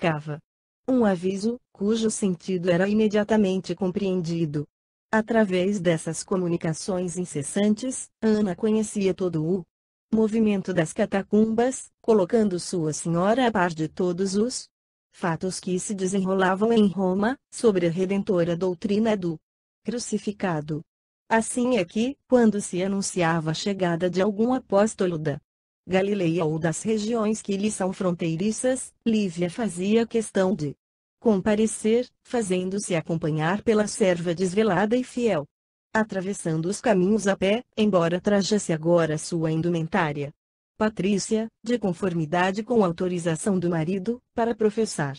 significava. Um aviso, cujo sentido era imediatamente compreendido. Através dessas comunicações incessantes, Ana conhecia todo o movimento das catacumbas, colocando Sua Senhora a par de todos os fatos que se desenrolavam em Roma, sobre a redentora doutrina do crucificado. Assim é que, quando se anunciava a chegada de algum apóstolo da Galileia ou das regiões que lhe são fronteiriças, Lívia fazia questão de comparecer, fazendo-se acompanhar pela serva desvelada e fiel. Atravessando os caminhos a pé, embora trajasse agora sua indumentária patrícia, de conformidade com a autorização do marido, para professar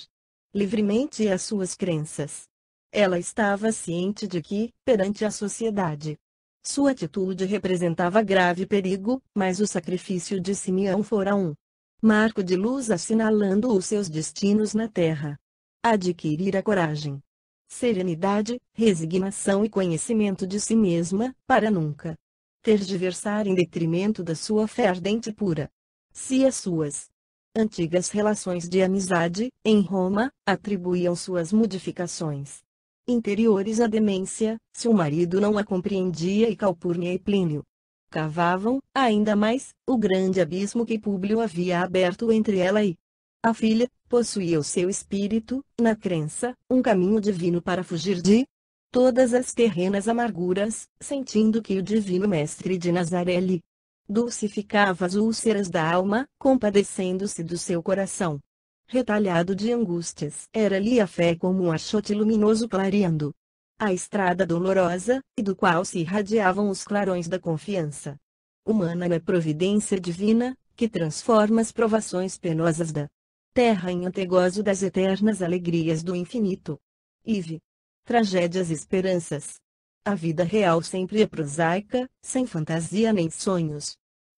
livremente as suas crenças. Ela estava ciente de que, perante a sociedade, sua atitude representava grave perigo, mas o sacrifício de Simeão fora um marco de luz assinalando os seus destinos na terra. Adquirir a coragem, serenidade, resignação e conhecimento de si mesma, para nunca ter de versar em detrimento da sua fé ardente e pura. Se as suas antigas relações de amizade, em Roma, atribuíam suas modificações interiores à demência, se o marido não a compreendia e Calpurnia e Plínio cavavam, ainda mais, o grande abismo que Públio havia aberto entre ela e a filha, possuía o seu espírito, na crença, um caminho divino para fugir de todas as terrenas amarguras, sentindo que o divino mestre de Nazaré lhe dulcificava as úlceras da alma, compadecendo-se do seu coração retalhado de angústias. Era-lhe a fé como um achote luminoso clareando a estrada dolorosa, e do qual se irradiavam os clarões da confiança humana na providência divina, que transforma as provações penosas da terra em antegozo das eternas alegrias do infinito. Ive. Tragédias e esperanças. A vida real sempre é prosaica, sem fantasia nem sonhos.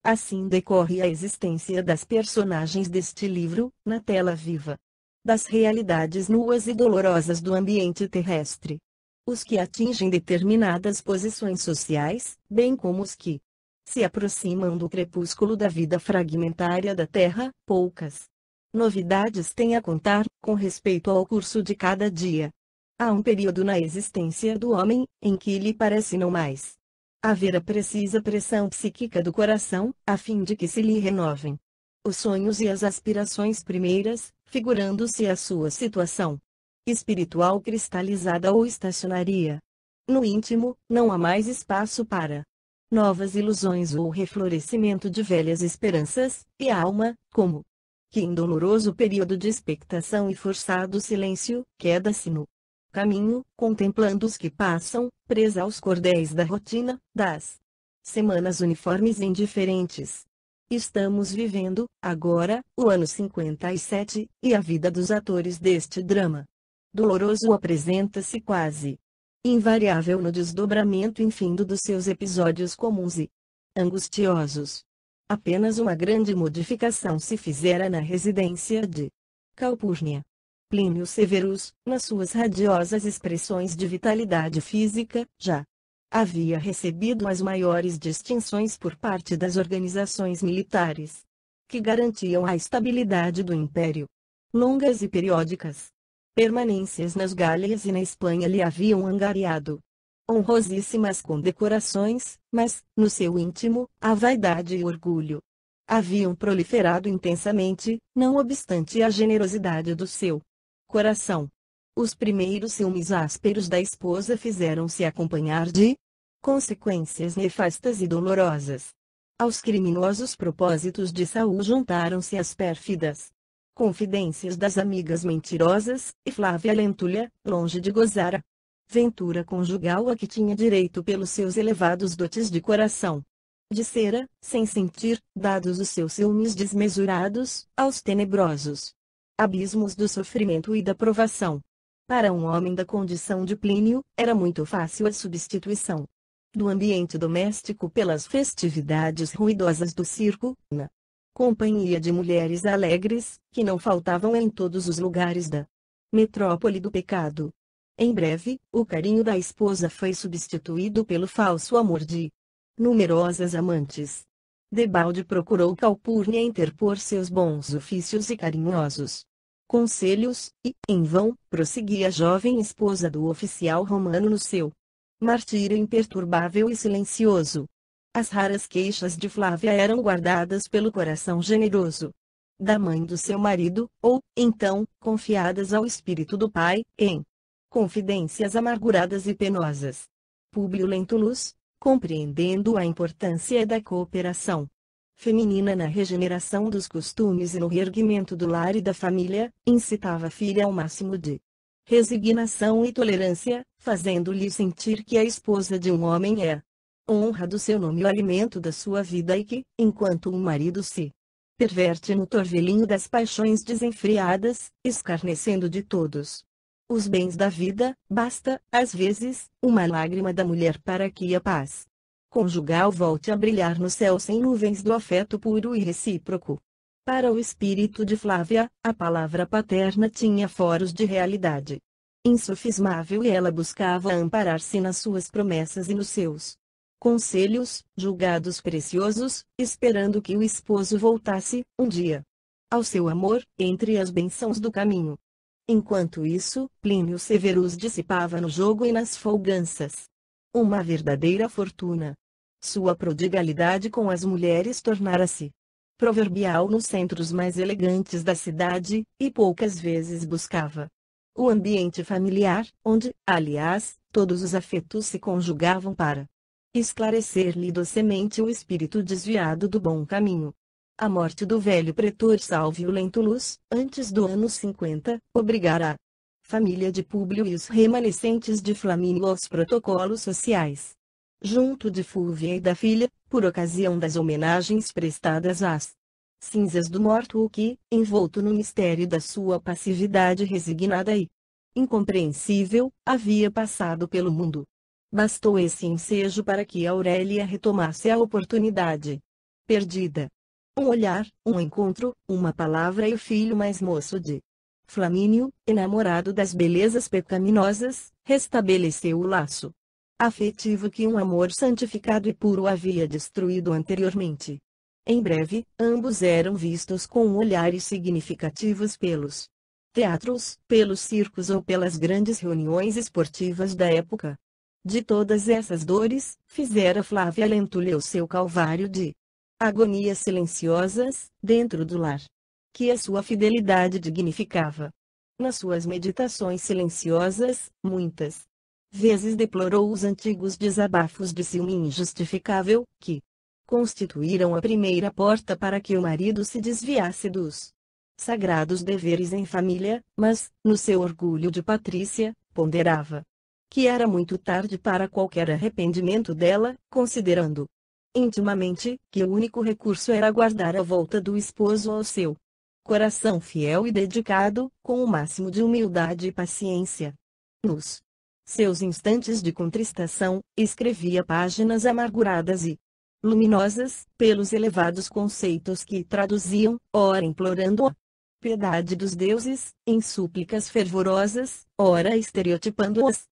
Assim decorre a existência das personagens deste livro, na tela viva das realidades nuas e dolorosas do ambiente terrestre. Os que atingem determinadas posições sociais, bem como os que se aproximam do crepúsculo da vida fragmentária da Terra, poucas novidades têm a contar, com respeito ao curso de cada dia. Há um período na existência do homem, em que lhe parece não mais haver a precisa pressão psíquica do coração, a fim de que se lhe renovem os sonhos e as aspirações primeiras, figurando-se a sua situação espiritual cristalizada ou estacionaria. No íntimo, não há mais espaço para novas ilusões ou reflorescimento de velhas esperanças, e a alma, como que em doloroso período de expectação e forçado silêncio, queda-se no caminho, contemplando os que passam, presa aos cordéis da rotina, das semanas uniformes e indiferentes. Estamos vivendo, agora, o ano 57, e a vida dos atores deste drama doloroso apresenta-se quase invariável no desdobramento infindo dos seus episódios comuns e angustiosos. Apenas uma grande modificação se fizera na residência de Calpurnia. Plínio Severus, nas suas radiosas expressões de vitalidade física, já havia recebido as maiores distinções por parte das organizações militares que garantiam a estabilidade do império. Longas e periódicas permanências nas Gálias e na Espanha lhe haviam angariado honrosíssimas condecorações, mas, no seu íntimo, a vaidade e o orgulho haviam proliferado intensamente, não obstante a generosidade do seu coração. Os primeiros ciúmes ásperos da esposa fizeram-se acompanhar de consequências nefastas e dolorosas. Aos criminosos propósitos de Saul juntaram-se as pérfidas confidências das amigas mentirosas, e Flávia Lentulha, longe de gozar a ventura conjugal a que tinha direito pelos seus elevados dotes de coração de cera, sem sentir, dados os seus ciúmes desmesurados, aos tenebrosos abismos do sofrimento e da provação. Para um homem da condição de Plínio, era muito fácil a substituição do ambiente doméstico pelas festividades ruidosas do circo, na companhia de mulheres alegres, que não faltavam em todos os lugares da metrópole do pecado. Em breve, o carinho da esposa foi substituído pelo falso amor de numerosas amantes. Debalde procurou Calpurnia interpor seus bons ofícios e carinhosos conselhos, e, em vão, prosseguia a jovem esposa do oficial romano no seu martírio imperturbável e silencioso. As raras queixas de Flávia eram guardadas pelo coração generoso da mãe do seu marido, ou, então, confiadas ao espírito do pai, em confidências amarguradas e penosas. Públio Lentulus, compreendendo a importância da cooperação feminina na regeneração dos costumes e no reerguimento do lar e da família, incitava a filha ao máximo de resignação e tolerância, fazendo-lhe sentir que a esposa de um homem é honra do seu nome e o alimento da sua vida e que, enquanto o marido se perverte no torvelinho das paixões desenfreadas, escarnecendo de todos os bens da vida, basta, às vezes, uma lágrima da mulher para que a paz conjugal volte a brilhar no céu sem nuvens do afeto puro e recíproco. Para o espírito de Flávia, a palavra paterna tinha foros de realidade insofismável e ela buscava amparar-se nas suas promessas e nos seus conselhos, julgados preciosos, esperando que o esposo voltasse, um dia, ao seu amor, entre as bênçãos do caminho. Enquanto isso, Plínio Severus dissipava no jogo e nas folganças uma verdadeira fortuna. Sua prodigalidade com as mulheres tornara-se proverbial nos centros mais elegantes da cidade, e poucas vezes buscava o ambiente familiar, onde, aliás, todos os afetos se conjugavam para esclarecer-lhe docemente o espírito desviado do bom caminho. A morte do velho pretor Salvio Lentulus, antes do ano 50, obrigara a família de Públio e os remanescentes de Flamínio aos protocolos sociais, junto de Fúvia e da filha, por ocasião das homenagens prestadas às cinzas do morto, o que, envolto no mistério da sua passividade resignada e incompreensível, havia passado pelo mundo. Bastou esse ensejo para que Aurélia retomasse a oportunidade perdida. Um olhar, um encontro, uma palavra e o filho mais moço de Flamínio, enamorado das belezas pecaminosas, restabeleceu o laço afetivo que um amor santificado e puro havia destruído anteriormente. Em breve, ambos eram vistos com olhares significativos pelos teatros, pelos circos ou pelas grandes reuniões esportivas da época. De todas essas dores, fizera Flávia Lentulio seu calvário de agonias silenciosas, dentro do lar, que a sua fidelidade dignificava. Nas suas meditações silenciosas, muitas vezes deplorou os antigos desabafos de ciúme injustificável, que constituíram a primeira porta para que o marido se desviasse dos sagrados deveres em família, mas, no seu orgulho de Patrícia, ponderava que era muito tarde para qualquer arrependimento dela, considerando intimamente que o único recurso era aguardar a volta do esposo ao seu coração fiel e dedicado, com o máximo de humildade e paciência. Nos seus instantes de contristação, escrevia páginas amarguradas e luminosas, pelos elevados conceitos que traduziam, ora implorando a piedade dos deuses, em súplicas fervorosas, ora estereotipando-as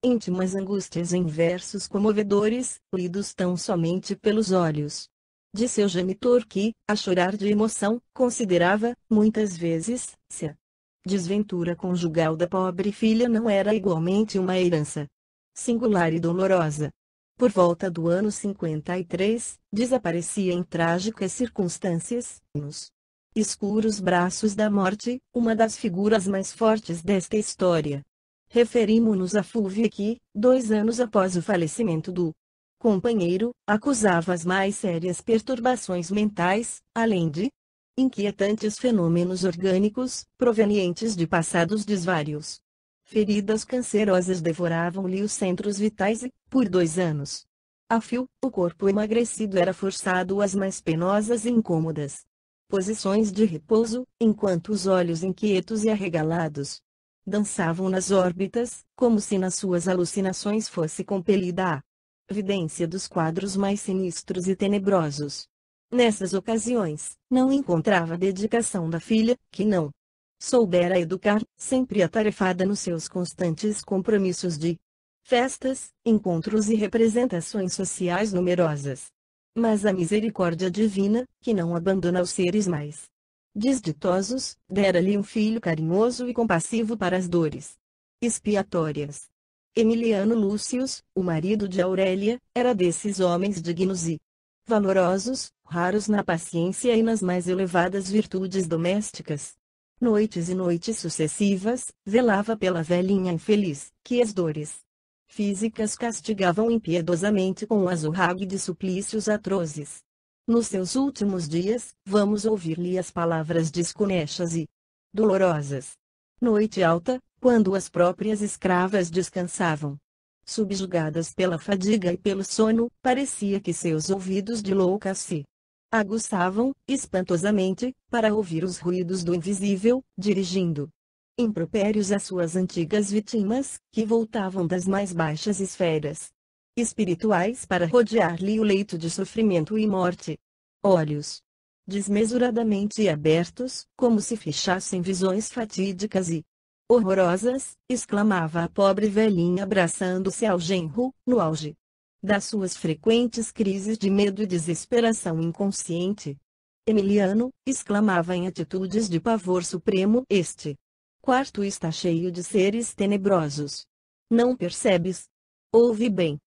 íntimas angústias em versos comovedores, lidos tão somente pelos olhos de seu genitor que, a chorar de emoção, considerava, muitas vezes, se a desventura conjugal da pobre filha não era igualmente uma herança singular e dolorosa. Por volta do ano 53, desaparecia em trágicas circunstâncias, nos escuros braços da morte, uma das figuras mais fortes desta história. Referimo-nos a Fúvia que, 2 anos após o falecimento do companheiro, acusava as mais sérias perturbações mentais, além de inquietantes fenômenos orgânicos, provenientes de passados desvários. Feridas cancerosas devoravam-lhe os centros vitais e, por 2 anos a fio, o corpo emagrecido era forçado às mais penosas e incômodas posições de repouso, enquanto os olhos inquietos e arregalados dançavam nas órbitas, como se nas suas alucinações fosse compelida a vidência dos quadros mais sinistros e tenebrosos. Nessas ocasiões, não encontrava a dedicação da filha, que não soubera educar, sempre atarefada nos seus constantes compromissos de festas, encontros e representações sociais numerosas. Mas a misericórdia divina, que não abandona os seres mais desditosos, dera-lhe um filho carinhoso e compassivo para as dores expiatórias. Emiliano Lúcius, o marido de Aurélia, era desses homens dignos e valorosos, raros na paciência e nas mais elevadas virtudes domésticas. Noites e noites sucessivas, velava pela velhinha infeliz, que as dores físicas castigavam impiedosamente com o azorrague de suplícios atrozes. Nos seus últimos dias, vamos ouvir-lhe as palavras desconexas e dolorosas. Noite alta, quando as próprias escravas descansavam, subjugadas pela fadiga e pelo sono, parecia que seus ouvidos de louca se aguçavam, espantosamente, para ouvir os ruídos do invisível, dirigindo impropérios às suas antigas vítimas, que voltavam das mais baixas esferas espirituais para rodear-lhe o leito de sofrimento e morte. Olhos desmesuradamente abertos, como se fechassem visões fatídicas e horrorosas, exclamava a pobre velhinha abraçando-se ao genro, no auge das suas frequentes crises de medo e desesperação inconsciente. Emiliano, exclamava em atitudes de pavor supremo, este quarto está cheio de seres tenebrosos. Não percebes? Ouve bem.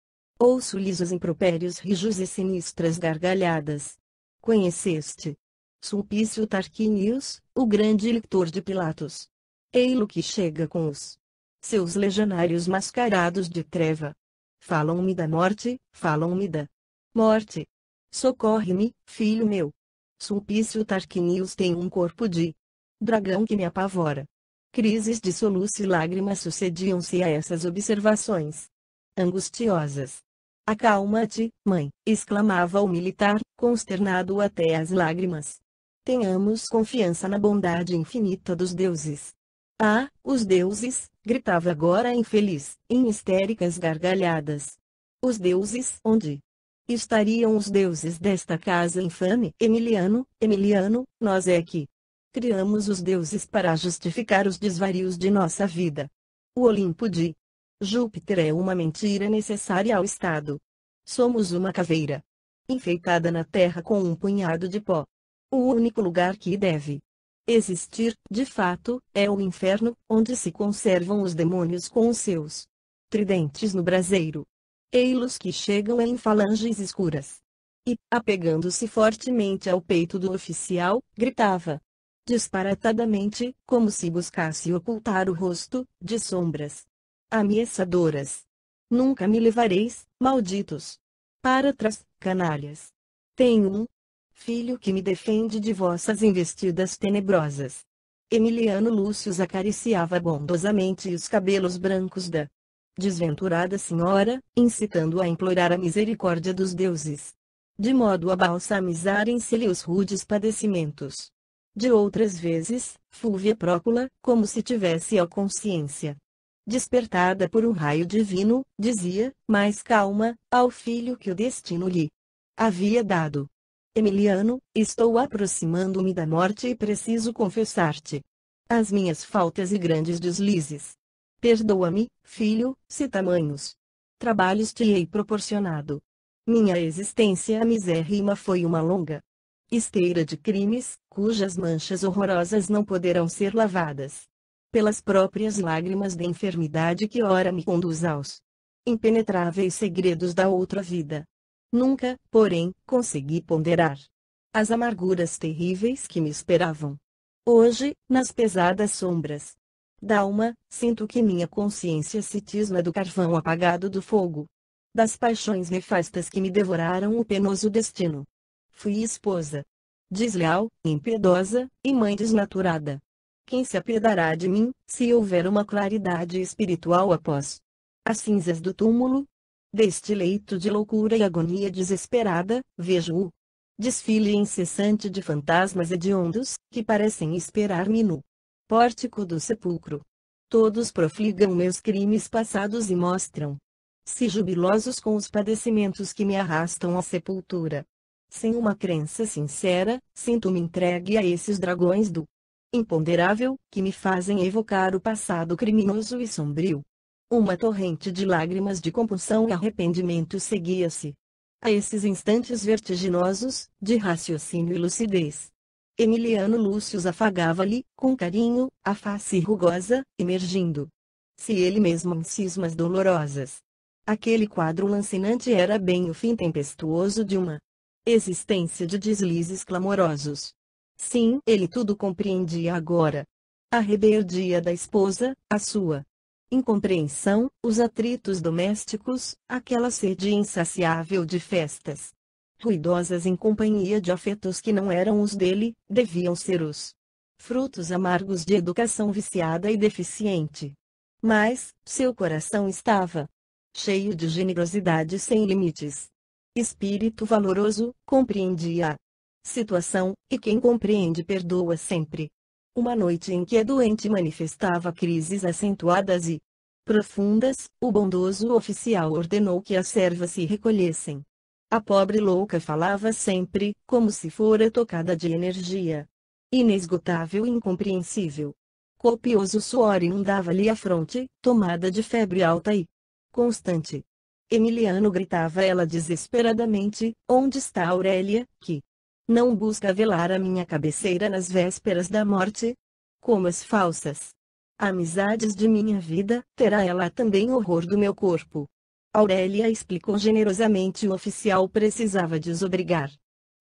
Ouço-lhes os impropérios rijos e sinistras gargalhadas. Conheceste Sulpício Tarquinius, o grande lictor de Pilatos? Ei-lo que chega com os seus legionários mascarados de treva. Falam-me da morte, falam-me da morte. Socorre-me, filho meu. Sulpício Tarquinius tem um corpo de dragão que me apavora. Crises de soluço e lágrimas sucediam-se a essas observações angustiosas. Acalma-te, mãe, exclamava o militar, consternado até às lágrimas. Tenhamos confiança na bondade infinita dos deuses. Ah, os deuses, gritava agora a infeliz, em histéricas gargalhadas. Os deuses, onde estariam os deuses desta casa infame? Emiliano, Emiliano, nós é que criamos os deuses para justificar os desvarios de nossa vida. O Olimpo de Júpiter é uma mentira necessária ao Estado. Somos uma caveira enfeitada na terra com um punhado de pó. O único lugar que deve existir, de fato, é o inferno, onde se conservam os demônios com os seus tridentes no braseiro. Ei-los que chegam em falanges escuras. E, apegando-se fortemente ao peito do oficial, gritava disparatadamente, como se buscasse ocultar o rosto, de sombras ameaçadoras. Nunca me levareis, malditos, para trás, canalhas. Tenho um filho que me defende de vossas investidas tenebrosas. Emiliano Lúcius acariciava bondosamente os cabelos brancos da desventurada senhora, incitando-a a implorar a misericórdia dos deuses, de modo a balsamizarem-se-lhe os rudes padecimentos. De outras vezes, Fúvia Prócula, como se tivesse a consciência despertada por um raio divino, dizia, mais calma, ao filho que o destino lhe havia dado: Emiliano, estou aproximando-me da morte e preciso confessar-te as minhas faltas e grandes deslizes. Perdoa-me, filho, se tamanhos trabalhos te hei proporcionado. Minha existência misérrima foi uma longa esteira de crimes, cujas manchas horrorosas não poderão ser lavadas pelas próprias lágrimas de enfermidade que ora me conduz aos impenetráveis segredos da outra vida. Nunca, porém, consegui ponderar as amarguras terríveis que me esperavam. Hoje, nas pesadas sombras da alma, sinto que minha consciência se tisna do carvão apagado do fogo das paixões nefastas que me devoraram o penoso destino. Fui esposa desleal, impiedosa, e mãe desnaturada. Quem se apiedará de mim, se houver uma claridade espiritual após as cinzas do túmulo? Deste leito de loucura e agonia desesperada, vejo o desfile incessante de fantasmas hediondos, que parecem esperar-me no pórtico do sepulcro. Todos profligam meus crimes passados e mostram-se jubilosos com os padecimentos que me arrastam à sepultura. Sem uma crença sincera, sinto-me entregue a esses dragões do imponderável, que me fazem evocar o passado criminoso e sombrio. Uma torrente de lágrimas de compulsão e arrependimento seguia-se a esses instantes vertiginosos, de raciocínio e lucidez. Emiliano Lúcius afagava-lhe, com carinho, a face rugosa, emergindo. Se ele mesmo em cismas dolorosas. Aquele quadro lancinante era bem o fim tempestuoso de uma existência de deslizes clamorosos. Sim, ele tudo compreendia agora. A rebeldia da esposa, a sua incompreensão, os atritos domésticos, aquela sede insaciável de festas ruidosas em companhia de afetos que não eram os dele, deviam ser os frutos amargos de educação viciada e deficiente. Mas, seu coração estava cheio de generosidade sem limites. Espírito valoroso, compreendia a situação, e quem compreende perdoa sempre. Uma noite em que a doente manifestava crises acentuadas e profundas, o bondoso oficial ordenou que as servas se recolhessem. A pobre louca falava sempre, como se fora tocada de energia inesgotável e incompreensível. Copioso suor inundava-lhe a fronte, tomada de febre alta e constante. Emiliano gritava ela desesperadamente: onde está Aurélia, que não busca velar a minha cabeceira nas vésperas da morte? Como as falsas amizades de minha vida, terá ela também horror do meu corpo. Aurélia explicou generosamente. O oficial precisava desobrigar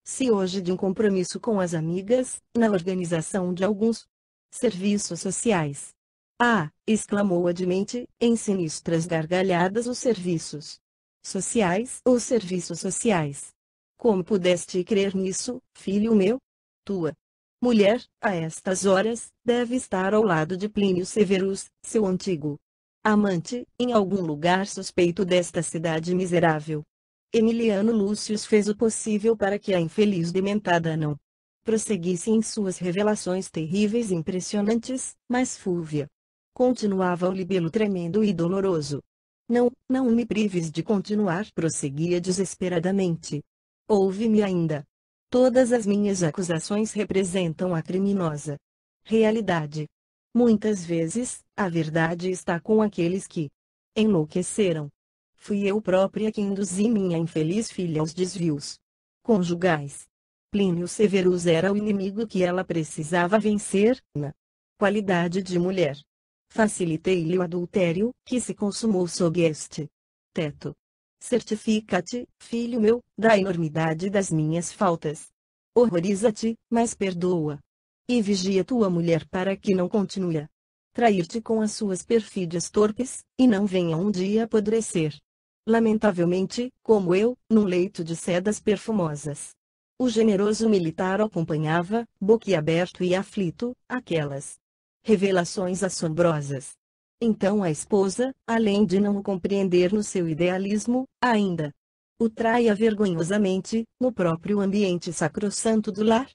se hoje de um compromisso com as amigas, na organização de alguns serviços sociais. Ah! Exclamou Admente, em sinistras gargalhadas. Os serviços sociais? Os serviços sociais. Como pudeste crer nisso, filho meu? Tua mulher, a estas horas, deve estar ao lado de Plínio Severus, seu antigo amante, em algum lugar suspeito desta cidade miserável. Emiliano Lúcius fez o possível para que a infeliz dementada não prosseguisse em suas revelações terríveis e impressionantes, mas Fúvia continuava o libelo tremendo e doloroso. Não, não me prives de continuar, prosseguia desesperadamente. Ouve-me ainda. Todas as minhas acusações representam a criminosa realidade. Muitas vezes, a verdade está com aqueles que enlouqueceram. Fui eu própria que induzi minha infeliz filha aos desvios conjugais. Plínio Severus era o inimigo que ela precisava vencer, na qualidade de mulher. Facilitei-lhe o adultério, que se consumou sob este teto. Certifica-te, filho meu, da enormidade das minhas faltas. Horroriza-te, mas perdoa. E vigia tua mulher para que não continue a trair-te com as suas perfídias torpes, e não venha um dia apodrecer, lamentavelmente, como eu, num leito de sedas perfumosas. O generoso militar acompanhava, boquiaberto e aflito, aquelas revelações assombrosas. Então a esposa, além de não o compreender no seu idealismo, ainda o traia vergonhosamente, no próprio ambiente sacrossanto do lar.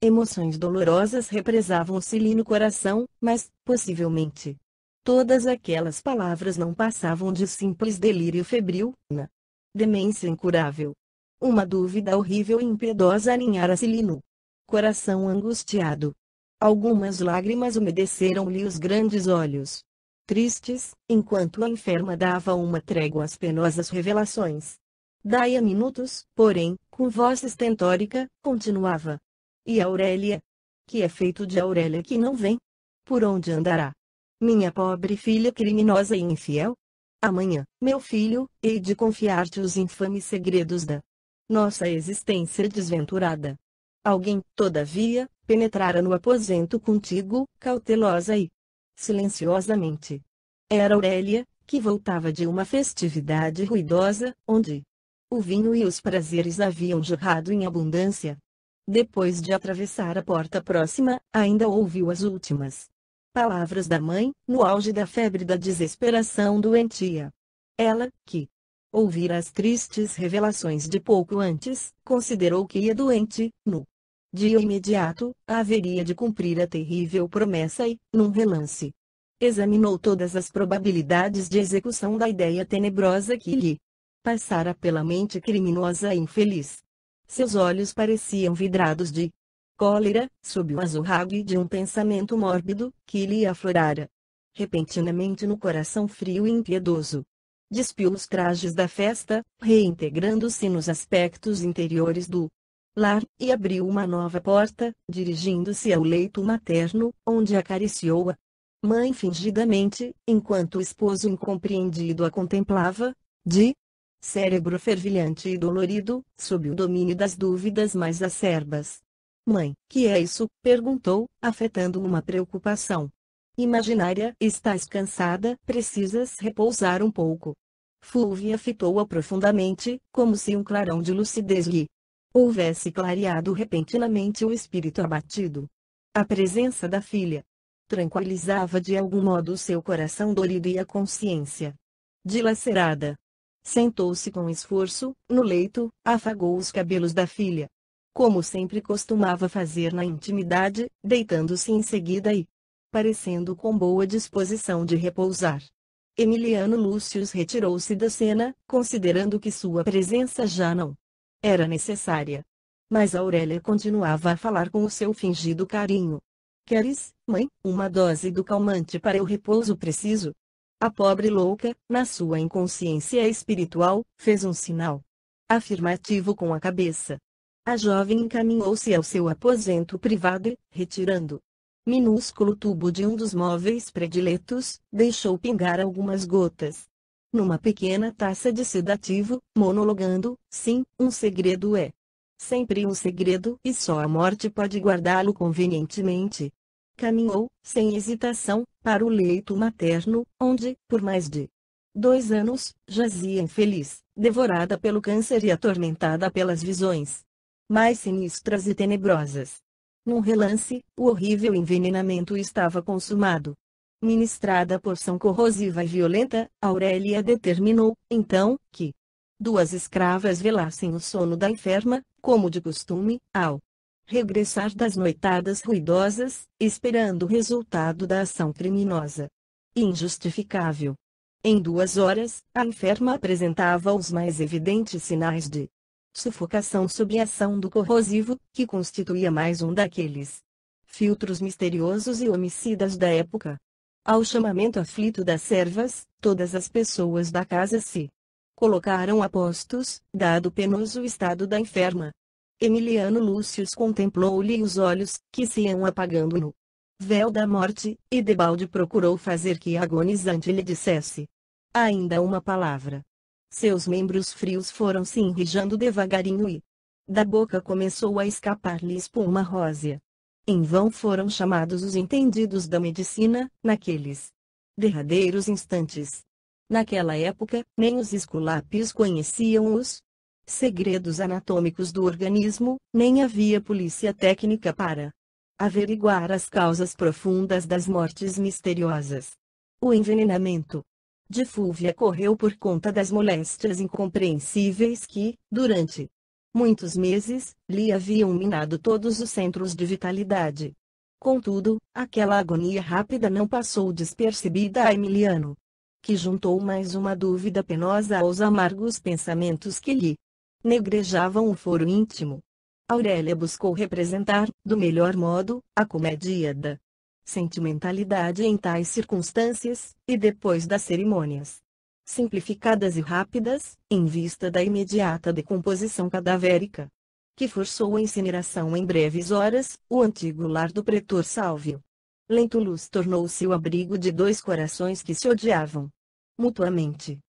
Emoções dolorosas represavam-se-lhe no coração, mas, possivelmente, todas aquelas palavras não passavam de simples delírio febril, na demência incurável. Uma dúvida horrível e impiedosa aninhara-se-lhe no coração angustiado. Algumas lágrimas umedeceram-lhe os grandes olhos tristes, enquanto a enferma dava uma trégua às penosas revelações. Daí a minutos, porém, com voz estentórica, continuava. E Aurélia? Que é feito de Aurélia que não vem? Por onde andará? Minha pobre filha criminosa e infiel? Amanhã, meu filho, hei de confiar-te os infames segredos da nossa existência desventurada. Alguém, todavia, penetrara no aposento contigo, cautelosa e silenciosamente. Era Aurélia, que voltava de uma festividade ruidosa, onde o vinho e os prazeres haviam jorrado em abundância. Depois de atravessar a porta próxima, ainda ouviu as últimas palavras da mãe, no auge da febre da desesperação doentia. Ela, que ouvira as tristes revelações de pouco antes, considerou que ia doente, no dia imediato, haveria de cumprir a terrível promessa e, num relance, examinou todas as probabilidades de execução da ideia tenebrosa que lhe passara pela mente criminosa e infeliz. Seus olhos pareciam vidrados de cólera, sob o azorrague de um pensamento mórbido, que lhe aflorara repentinamente no coração frio e impiedoso. Despiu os trajes da festa, reintegrando-se nos aspectos interiores do lar, e abriu uma nova porta, dirigindo-se ao leito materno, onde acariciou a mãe fingidamente, enquanto o esposo incompreendido a contemplava, de cérebro fervilhante e dolorido, sob o domínio das dúvidas mais acerbas. Mãe, que é isso? Perguntou, afetando uma preocupação imaginária. Estás cansada? Precisas repousar um pouco. Fúvia fitou-a profundamente, como se um clarão de lucidez lhe houvesse clareado repentinamente o espírito abatido. A presença da filha tranquilizava de algum modo o seu coração dorido e a consciência dilacerada. Sentou-se com esforço, no leito, afagou os cabelos da filha, como sempre costumava fazer na intimidade, deitando-se em seguida e parecendo com boa disposição de repousar. Emiliano Lúcius retirou-se da cena, considerando que sua presença já não era necessária. Mas Aurélia continuava a falar com o seu fingido carinho. Queres, mãe, uma dose do calmante para o repouso preciso? A pobre louca, na sua inconsciência espiritual, fez um sinal afirmativo com a cabeça. A jovem encaminhou-se ao seu aposento privado e, retirando minúsculo tubo de um dos móveis prediletos, deixou pingar algumas gotas numa pequena taça de sedativo, monologando: sim, um segredo é sempre um segredo e só a morte pode guardá-lo convenientemente. Caminhou, sem hesitação, para o leito materno, onde, por mais de 2 anos, jazia infeliz, devorada pelo câncer e atormentada pelas visões mais sinistras e tenebrosas. Num relance, o horrível envenenamento estava consumado. Ministrada porção corrosiva e violenta, Aurélia determinou, então, que 2 escravas velassem o sono da enferma, como de costume, ao regressar das noitadas ruidosas, esperando o resultado da ação criminosa e injustificável. Em 2 horas, a enferma apresentava os mais evidentes sinais de sufocação sob a ação do corrosivo, que constituía mais um daqueles filtros misteriosos e homicidas da época. Ao chamamento aflito das servas, todas as pessoas da casa se colocaram a postos, dado o penoso estado da enferma. Emiliano Lúcius contemplou-lhe os olhos, que se iam apagando no véu da morte, e debalde procurou fazer que a agonizante lhe dissesse ainda uma palavra. Seus membros frios foram se enrijando devagarinho e da boca começou a escapar-lhe espuma rósea. Em vão foram chamados os entendidos da medicina, naqueles derradeiros instantes. Naquela época, nem os esculápios conheciam os segredos anatômicos do organismo, nem havia polícia técnica para averiguar as causas profundas das mortes misteriosas. O envenenamento de Fúvia correu por conta das moléstias incompreensíveis que, durante muitos meses, lhe haviam minado todos os centros de vitalidade. Contudo, aquela agonia rápida não passou despercebida a Emiliano, que juntou mais uma dúvida penosa aos amargos pensamentos que lhe negrejavam o foro íntimo. Aurélia buscou representar, do melhor modo, a comédia da sentimentalidade em tais circunstâncias, e depois das cerimônias simplificadas e rápidas, em vista da imediata decomposição cadavérica, que forçou a incineração em breves horas, o antigo lar do pretor Sálvio Lentulus tornou-se o abrigo de 2 corações que se odiavam mutuamente.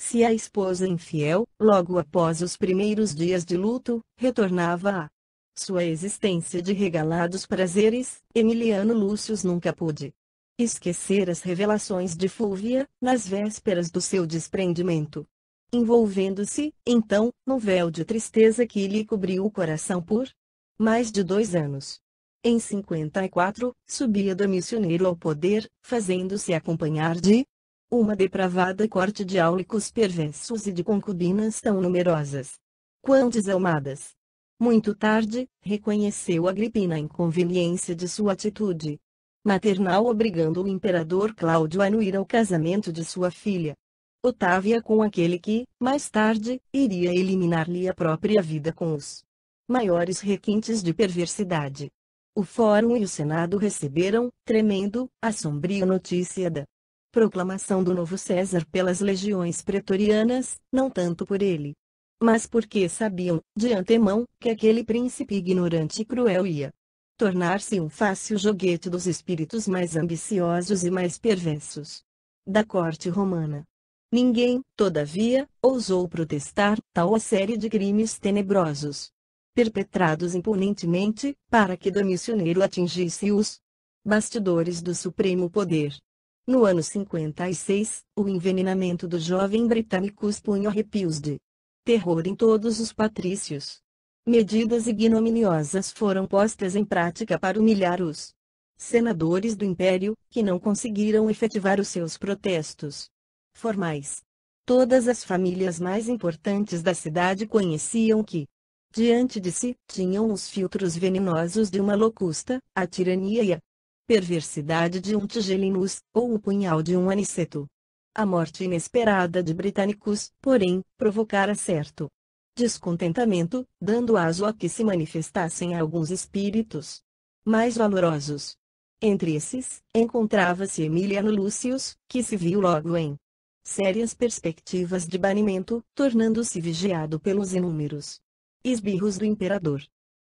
Se a esposa infiel, logo após os primeiros dias de luto, retornava à sua existência de regalados prazeres, Emiliano Lúcius nunca pôde esquecer as revelações de Fúvia, nas vésperas do seu desprendimento. Envolvendo-se, então, num véu de tristeza que lhe cobriu o coração por mais de 2 anos. Em 54, subia do missioneiro ao poder, fazendo-se acompanhar de uma depravada corte de áulicos perversos e de concubinas tão numerosas quão desalmadas. Muito tarde, reconheceu Agripina a inconveniência de sua atitude maternal, obrigando o imperador Cláudio a anuir ao casamento de sua filha Otávia com aquele que, mais tarde, iria eliminar-lhe a própria vida com os maiores requintes de perversidade. O Fórum e o Senado receberam, tremendo, a sombria notícia da proclamação do novo César pelas legiões pretorianas, não tanto por ele, Mas porque sabiam, de antemão, que aquele príncipe ignorante e cruel ia tornar-se um fácil joguete dos espíritos mais ambiciosos e mais perversos da corte romana. Ninguém, todavia, ousou protestar tal a série de crimes tenebrosos, perpetrados imponentemente, para que Domiciano atingisse os bastidores do supremo poder. No ano 56, o envenenamento do jovem Britannicus punha arrepios de terror em todos os patrícios. Medidas ignominiosas foram postas em prática para humilhar os senadores do império, que não conseguiram efetivar os seus protestos formais. Todas as famílias mais importantes da cidade conheciam que, diante de si, tinham os filtros venenosos de uma locusta, a tirania e a perversidade de um Tigellinus, ou o punhal de um Aniceto. A morte inesperada de Britannicus, porém, provocara certo descontentamento, dando aso a que se manifestassem alguns espíritos mais valorosos. Entre esses, encontrava-se Emiliano Lúcius, que se viu logo em sérias perspectivas de banimento, tornando-se vigiado pelos inúmeros esbirros do imperador.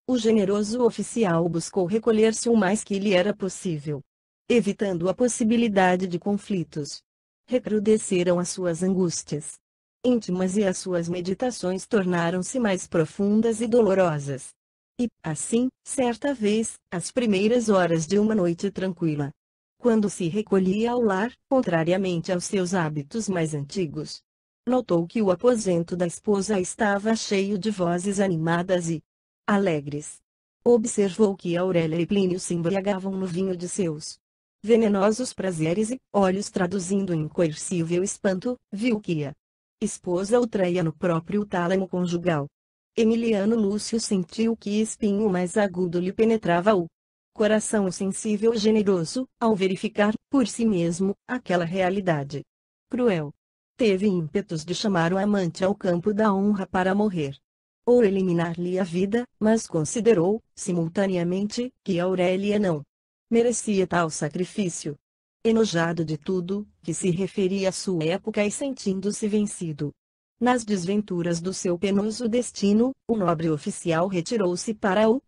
O generoso oficial buscou recolher-se o mais que lhe era possível, evitando a possibilidade de conflitos. Recrudesceram as suas angústias íntimas e as suas meditações tornaram-se mais profundas e dolorosas. E, assim, certa vez, às primeiras horas de uma noite tranquila, quando se recolhia ao lar, contrariamente aos seus hábitos mais antigos, notou que o aposento da esposa estava cheio de vozes animadas e alegres. Observou que Aurélia e Plínio se embriagavam no vinho de seus venenosos prazeres e, olhos traduzindo incoercível espanto, viu que a esposa o traía no próprio tálamo conjugal. Emiliano Lúcio sentiu que espinho mais agudo lhe penetrava o coração sensível e generoso, ao verificar, por si mesmo, aquela realidade cruel. Teve ímpetos de chamar o amante ao campo da honra para morrer, ou eliminar-lhe a vida, mas considerou, simultaneamente, que Aurélia não merecia tal sacrifício. Enojado de tudo, que se referia à sua época e sentindo-se vencido nas desventuras do seu penoso destino, o nobre oficial retirou-se para o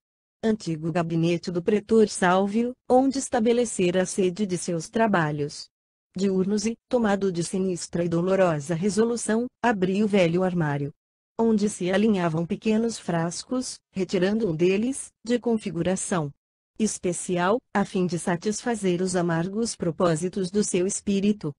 antigo gabinete do pretor Sálvio, onde estabelecera a sede de seus trabalhos diurnos e, tomado de sinistra e dolorosa resolução, abriu o velho armário, onde se alinhavam pequenos frascos, retirando um deles, de configuração especial, a fim de satisfazer os amargos propósitos do seu espírito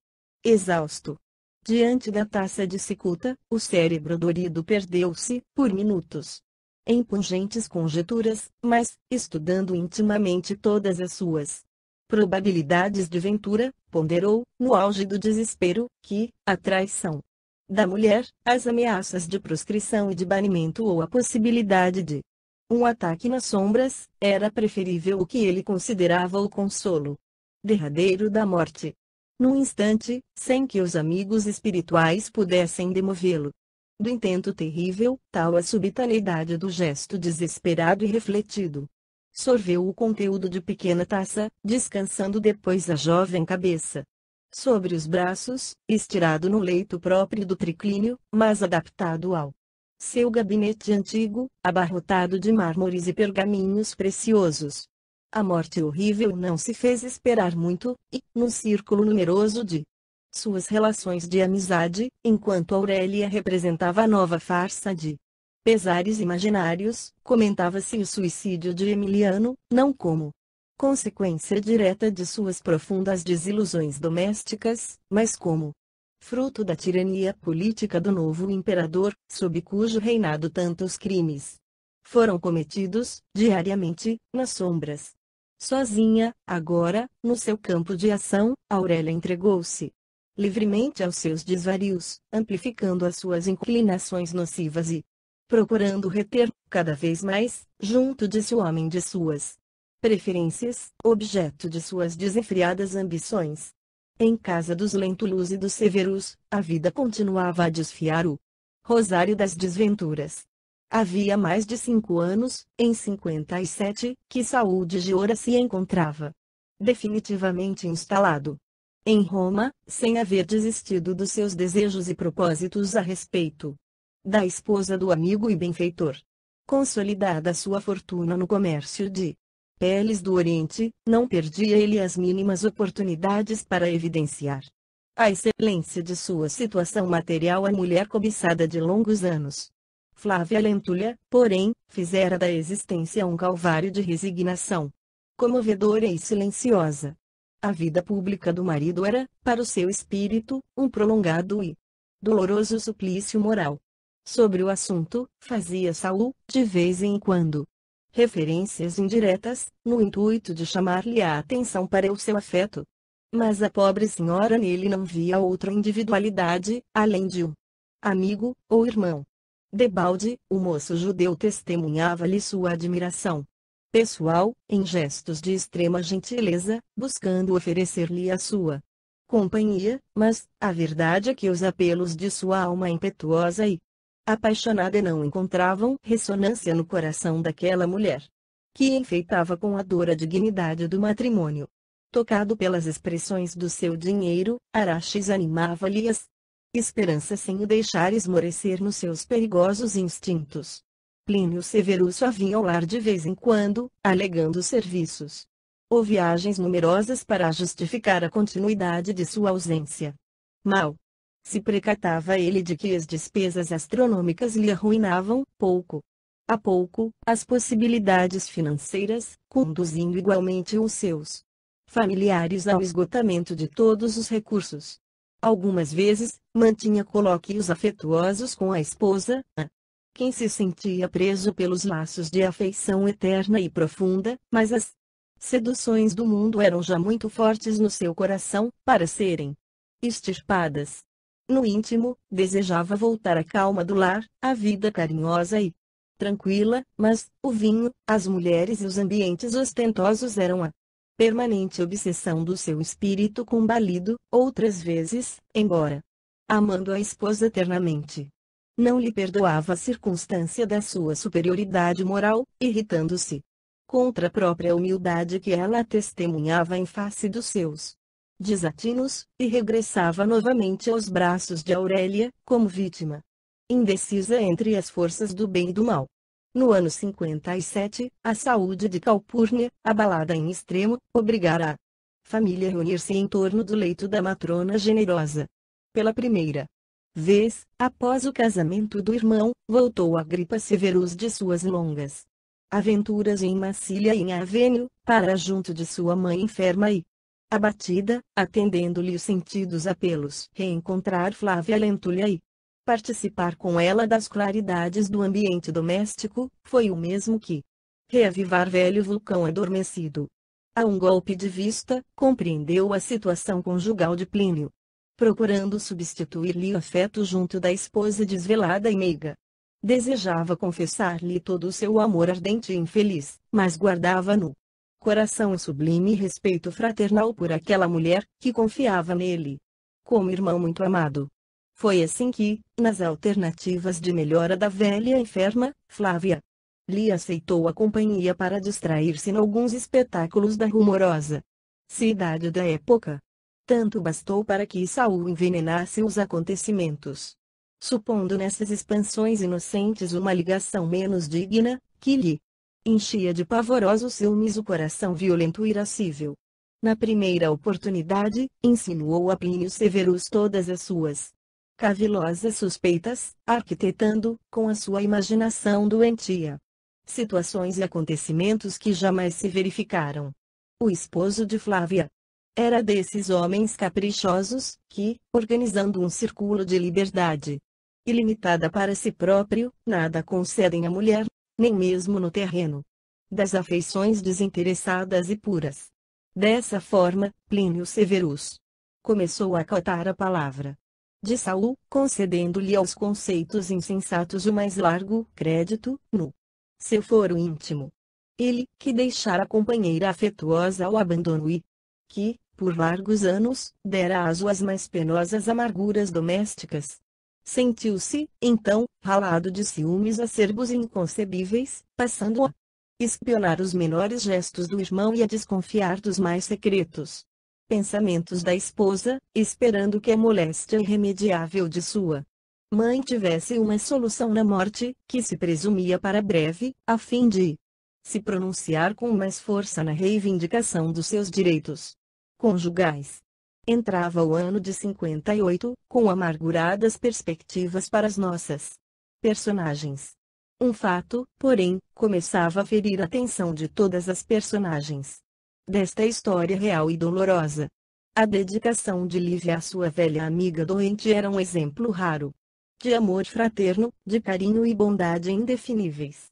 exausto. Diante da taça de cicuta, o cérebro dorido perdeu-se, por minutos, em pungentes conjecturas, mas, estudando intimamente todas as suas probabilidades de ventura, ponderou, no auge do desespero, que a traição da mulher, as ameaças de proscrição e de banimento ou a possibilidade de um ataque nas sombras, era preferível o que ele considerava o consolo derradeiro da morte. Num instante, sem que os amigos espirituais pudessem demovê-lo do intento terrível, tal a subitaneidade do gesto desesperado e refletido. Sorveu o conteúdo de pequena taça, descansando depois a jovem cabeça sobre os braços, estirado no leito próprio do triclínio, mas adaptado ao seu gabinete antigo, abarrotado de mármores e pergaminhos preciosos. A morte horrível não se fez esperar muito, e, no círculo numeroso de suas relações de amizade, enquanto Aurélia representava a nova farsa de pesares imaginários, comentava-se o suicídio de Emiliano, não como consequência direta de suas profundas desilusões domésticas, mas como fruto da tirania política do novo imperador, sob cujo reinado tantos crimes foram cometidos, diariamente, nas sombras. Sozinha, agora, no seu campo de ação, Aurélia entregou-se livremente aos seus desvarios, amplificando as suas inclinações nocivas e procurando reter, cada vez mais, junto de si o homem de suas preferências, objeto de suas desenfreadas ambições. Em casa dos Lentulus e dos Severus, a vida continuava a desfiar o rosário das desventuras. Havia mais de 5 anos, em 57, que Saul de Giora se encontrava definitivamente instalado em Roma, sem haver desistido dos seus desejos e propósitos a respeito da esposa do amigo e benfeitor. Consolidada sua fortuna no comércio de peles do Oriente, não perdia ele as mínimas oportunidades para evidenciar a excelência de sua situação material à mulher cobiçada de longos anos. Flávia Lentulha, porém, fizera da existência um calvário de resignação comovedora e silenciosa. A vida pública do marido era, para o seu espírito, um prolongado e doloroso suplício moral. Sobre o assunto, fazia Saul, de vez em quando, referências indiretas, no intuito de chamar-lhe a atenção para o seu afeto. Mas a pobre senhora nele não via outra individualidade, além de um amigo, ou irmão. Debalde, o moço judeu testemunhava-lhe sua admiração pessoal, em gestos de extrema gentileza, buscando oferecer-lhe a sua companhia, mas, a verdade é que os apelos de sua alma impetuosa e apaixonada não encontravam ressonância no coração daquela mulher, que enfeitava com a dor a dignidade do matrimônio. Tocado pelas expressões do seu dinheiro, Araxes animava-lhe as esperanças sem o deixar esmorecer nos seus perigosos instintos. Plínio Severo só vinha ao lar de vez em quando, alegando serviços ou viagens numerosas para justificar a continuidade de sua ausência. Mal se precatava ele de que as despesas astronômicas lhe arruinavam, pouco a pouco, as possibilidades financeiras, conduzindo igualmente os seus familiares ao esgotamento de todos os recursos. Algumas vezes, mantinha colóquios afetuosos com a esposa, a quem se sentia preso pelos laços de afeição eterna e profunda, mas as seduções do mundo eram já muito fortes no seu coração, para serem extirpadas. No íntimo, desejava voltar à calma do lar, à vida carinhosa e tranquila, mas o vinho, as mulheres e os ambientes ostentosos eram a permanente obsessão do seu espírito combalido. Outras vezes, embora amando a esposa eternamente, não lhe perdoava a circunstância da sua superioridade moral, irritando-se contra a própria humildade que ela testemunhava em face dos seus desatinos, e regressava novamente aos braços de Aurélia, como vítima indecisa entre as forças do bem e do mal. No ano 57, a saúde de Calpurnia, abalada em extremo, obrigara a família a reunir-se em torno do leito da matrona generosa. Pela primeira vez, após o casamento do irmão, voltou Agripa Severus de suas longas aventuras em Massília e em Avênio, para junto de sua mãe enferma e abatida, atendendo-lhe os sentidos apelos, reencontrar Flávia Lentulha e participar com ela das claridades do ambiente doméstico, foi o mesmo que reavivar velho vulcão adormecido. A um golpe de vista, compreendeu a situação conjugal de Plínio, procurando substituir-lhe o afeto junto da esposa desvelada e meiga. Desejava confessar-lhe todo o seu amor ardente e infeliz, mas guardava no coração um sublime respeito fraternal por aquela mulher, que confiava nele como irmão muito amado. Foi assim que, nas alternativas de melhora da velha enferma, Flávia lhe aceitou a companhia para distrair-se em alguns espetáculos da rumorosa cidade da época. Tanto bastou para que Saul envenenasse os acontecimentos, supondo nessas expansões inocentes uma ligação menos digna, que lhe enchia de pavorosos ciúmes o coração violento e irascível. Na primeira oportunidade, insinuou a Plínio Severus todas as suas cavilosas suspeitas, arquitetando, com a sua imaginação doentia, situações e acontecimentos que jamais se verificaram. O esposo de Flávia era desses homens caprichosos, que, organizando um círculo de liberdade ilimitada para si próprio, nada concedem à mulher, nem mesmo no terreno das afeições desinteressadas e puras. Dessa forma, Plínio Severus começou a acatar a palavra de Saul, concedendo-lhe aos conceitos insensatos o mais largo crédito, no seu foro íntimo. Ele, que deixara a companheira afetuosa ao abandono e que, por largos anos, dera aso às mais penosas amarguras domésticas, sentiu-se, então, ralado de ciúmes acerbos e inconcebíveis, passando a espionar os menores gestos do irmão e a desconfiar dos mais secretos pensamentos da esposa, esperando que a moléstia irremediável de sua mãe tivesse uma solução na morte, que se presumia para breve, a fim de se pronunciar com mais força na reivindicação dos seus direitos conjugais. Entrava o ano de 58, com amarguradas perspectivas para as nossas personagens. Um fato, porém, começava a ferir a atenção de todas as personagens desta história real e dolorosa. A dedicação de Lívia à sua velha amiga doente era um exemplo raro de amor fraterno, de carinho e bondade indefiníveis.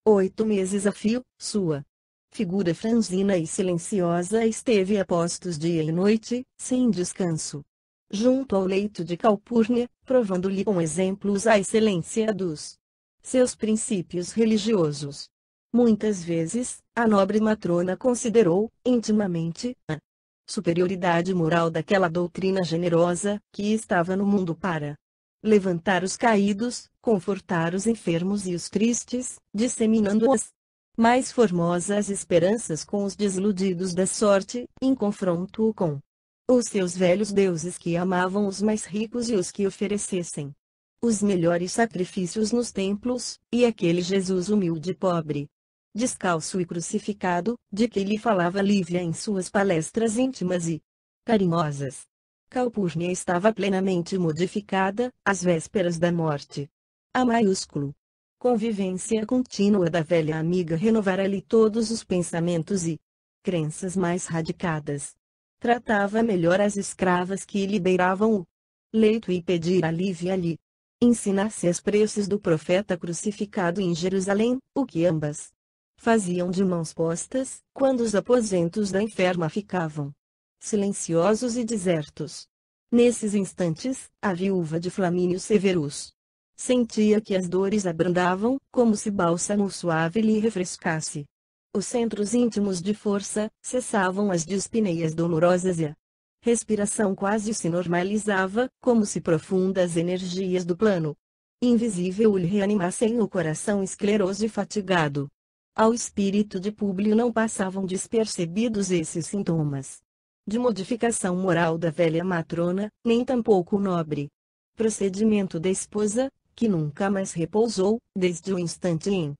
8 meses a fio, sua figura franzina e silenciosa esteve a postos dia e noite, sem descanso, junto ao leito de Calpurnia, provando-lhe com exemplos a excelência dos seus princípios religiosos. Muitas vezes, a nobre matrona considerou, intimamente, a superioridade moral daquela doutrina generosa, que estava no mundo para levantar os caídos, confortar os enfermos e os tristes, disseminando as mais formosas esperanças com os desiludidos da sorte, em confronto com os seus velhos deuses que amavam os mais ricos e os que oferecessem os melhores sacrifícios nos templos, e aquele Jesus humilde e pobre, descalço e crucificado, de que lhe falava Lívia em suas palestras íntimas e carinhosas. Calpurnia estava plenamente modificada, às vésperas da morte. A maiúsculo convivência contínua da velha amiga renovara-lhe todos os pensamentos e crenças mais radicadas. Tratava melhor as escravas que lhe beiravam o leito e pedir a Lívia lhe ensinasse as preces do profeta crucificado em Jerusalém, o que ambas faziam de mãos postas, quando os aposentos da enferma ficavam silenciosos e desertos. Nesses instantes, a viúva de Flamínio Severus sentia que as dores abrandavam, como se bálsamo suave lhe refrescasse os centros íntimos de força, cessavam as dispneias dolorosas e a respiração quase se normalizava, como se profundas energias do plano invisível lhe reanimassem o coração escleroso e fatigado. Ao espírito de Públio não passavam despercebidos esses sintomas de modificação moral da velha matrona, nem tampouco o nobre procedimento da esposa, que nunca mais repousou, desde o instante em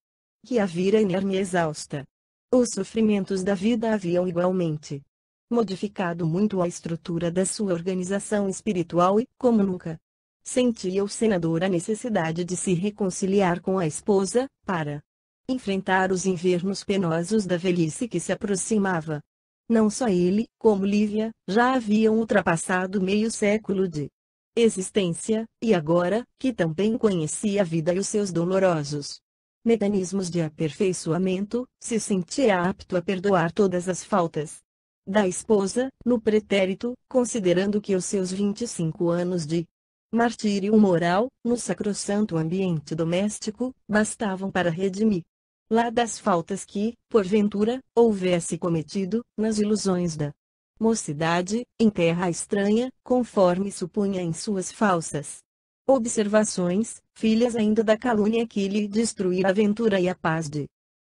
que a vira inerme e exausta. Os sofrimentos da vida haviam igualmente modificado muito a estrutura da sua organização espiritual e, como nunca, sentia o senador a necessidade de se reconciliar com a esposa, para enfrentar os invernos penosos da velhice que se aproximava. Não só ele, como Lívia, já haviam ultrapassado meio século de existência, e agora, que também conhecia a vida e os seus dolorosos mecanismos de aperfeiçoamento, se sentia apto a perdoar todas as faltas da esposa, no pretérito, considerando que os seus 25 anos de martírio moral, no sacrossanto ambiente doméstico, bastavam para redimir-la das faltas que, porventura, houvesse cometido, nas ilusões da mocidade, em terra estranha, conforme supunha em suas falsas observações, filhas ainda da calúnia que lhe destruíra a ventura e a paz de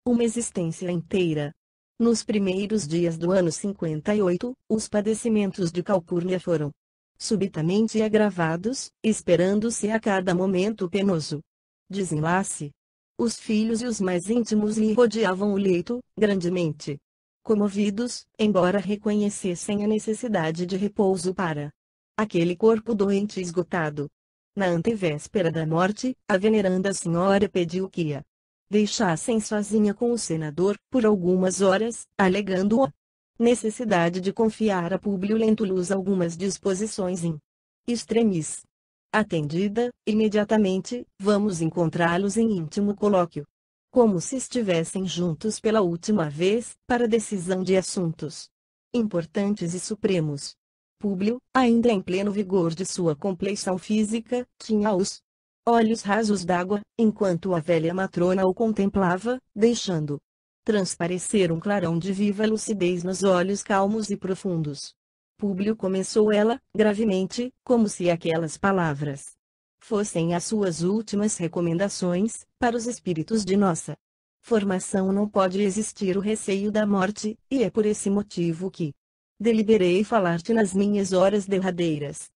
uma existência inteira. Nos primeiros dias do ano 58, os padecimentos de Calpurnia foram subitamente agravados, esperando-se a cada momento penoso desenlace. Os filhos e os mais íntimos lhe rodeavam o leito, grandemente comovidos, embora reconhecessem a necessidade de repouso para aquele corpo doente e esgotado. Na antevéspera da morte, a veneranda senhora pediu que a deixassem sozinha com o senador, por algumas horas, alegando a necessidade de confiar a Públio Lentulus algumas disposições in extremis. Atendida, imediatamente, vamos encontrá-los em íntimo colóquio, como se estivessem juntos pela última vez, para decisão de assuntos importantes e supremos. Públio, ainda em pleno vigor de sua compleição física, tinha os olhos rasos d'água, enquanto a velha matrona o contemplava, deixando transparecer um clarão de viva lucidez nos olhos calmos e profundos. Públio, começou ela, gravemente, como se aquelas palavras fossem as suas últimas recomendações, para os espíritos de nossa formação não pode existir o receio da morte, e é por esse motivo que deliberei falar-te nas minhas horas derradeiras.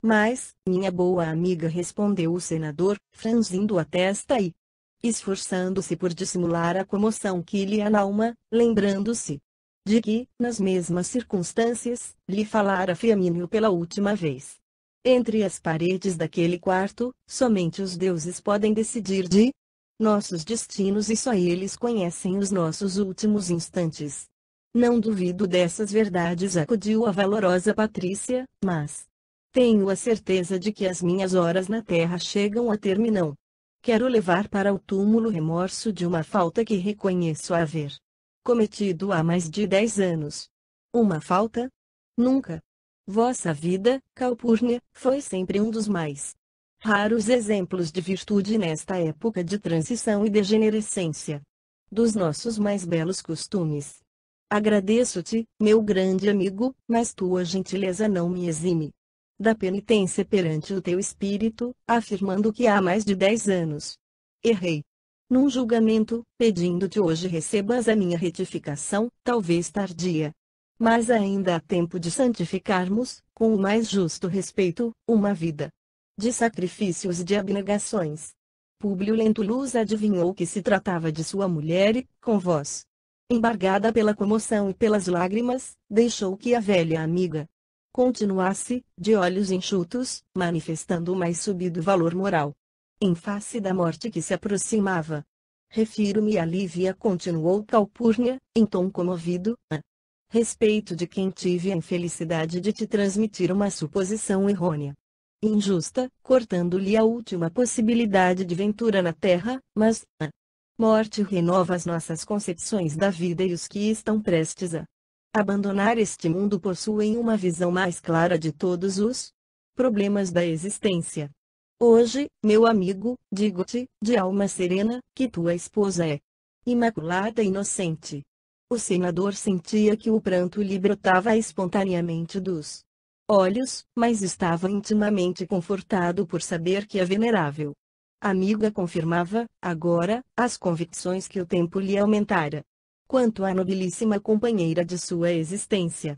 Mas, minha boa amiga, respondeu o senador, franzindo a testa e esforçando-se por dissimular a comoção que lhe ia na alma, lembrando-se de que, nas mesmas circunstâncias, lhe falara Fiamínio pela última vez. Entre as paredes daquele quarto, somente os deuses podem decidir de nossos destinos e só eles conhecem os nossos últimos instantes. Não duvido dessas verdades, acudiu a valorosa Patrícia, mas tenho a certeza de que as minhas horas na terra chegam a terminão. Quero levar para o túmulo remorso de uma falta que reconheço haver cometido há mais de 10 anos. Uma falta? Nunca. Vossa vida, Calpurnia, foi sempre um dos mais raros exemplos de virtude nesta época de transição e degenerescência dos nossos mais belos costumes. Agradeço-te, meu grande amigo, mas tua gentileza não me exime da penitência perante o teu espírito, afirmando que há mais de 10 anos errei num julgamento, pedindo-te hoje recebas a minha retificação, talvez tardia. Mas ainda há tempo de santificarmos, com o mais justo respeito, uma vida de sacrifícios e de abnegações. Públio Lentulus adivinhou que se tratava de sua mulher e, com voz embargada pela comoção e pelas lágrimas, deixou que a velha amiga continuasse, de olhos enxutos, manifestando o mais subido valor moral em face da morte que se aproximava. Refiro-me a Lívia, continuou Calpurnia, em tom comovido, a respeito de quem tive a infelicidade de te transmitir uma suposição errônea, injusta, cortando-lhe a última possibilidade de ventura na terra, mas a morte renova as nossas concepções da vida e os que estão prestes a abandonar este mundo possuem uma visão mais clara de todos os problemas da existência. Hoje, meu amigo, digo-te, de alma serena, que tua esposa é imaculada e inocente. O senador sentia que o pranto lhe brotava espontaneamente dos olhos, mas estava intimamente confortado por saber que a venerável amiga confirmava, agora, as convicções que o tempo lhe aumentara quanto à nobilíssima companheira de sua existência.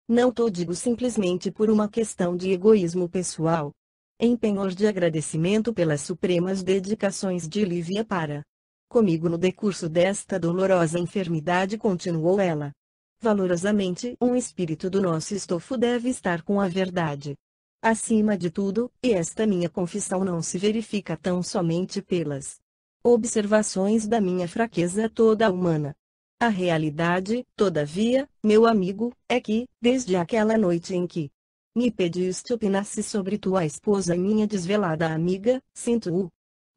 Não to digo simplesmente por uma questão de egoísmo pessoal, em penhor de agradecimento pelas supremas dedicações de Lívia para comigo no decurso desta dolorosa enfermidade, continuou ela. Valorosamente, um espírito do nosso estofo deve estar com a verdade acima de tudo, e esta minha confissão não se verifica tão somente pelas observações da minha fraqueza toda humana. A realidade, todavia, meu amigo, é que, desde aquela noite em que me pediste opinasse sobre tua esposa e minha desvelada amiga, sinto o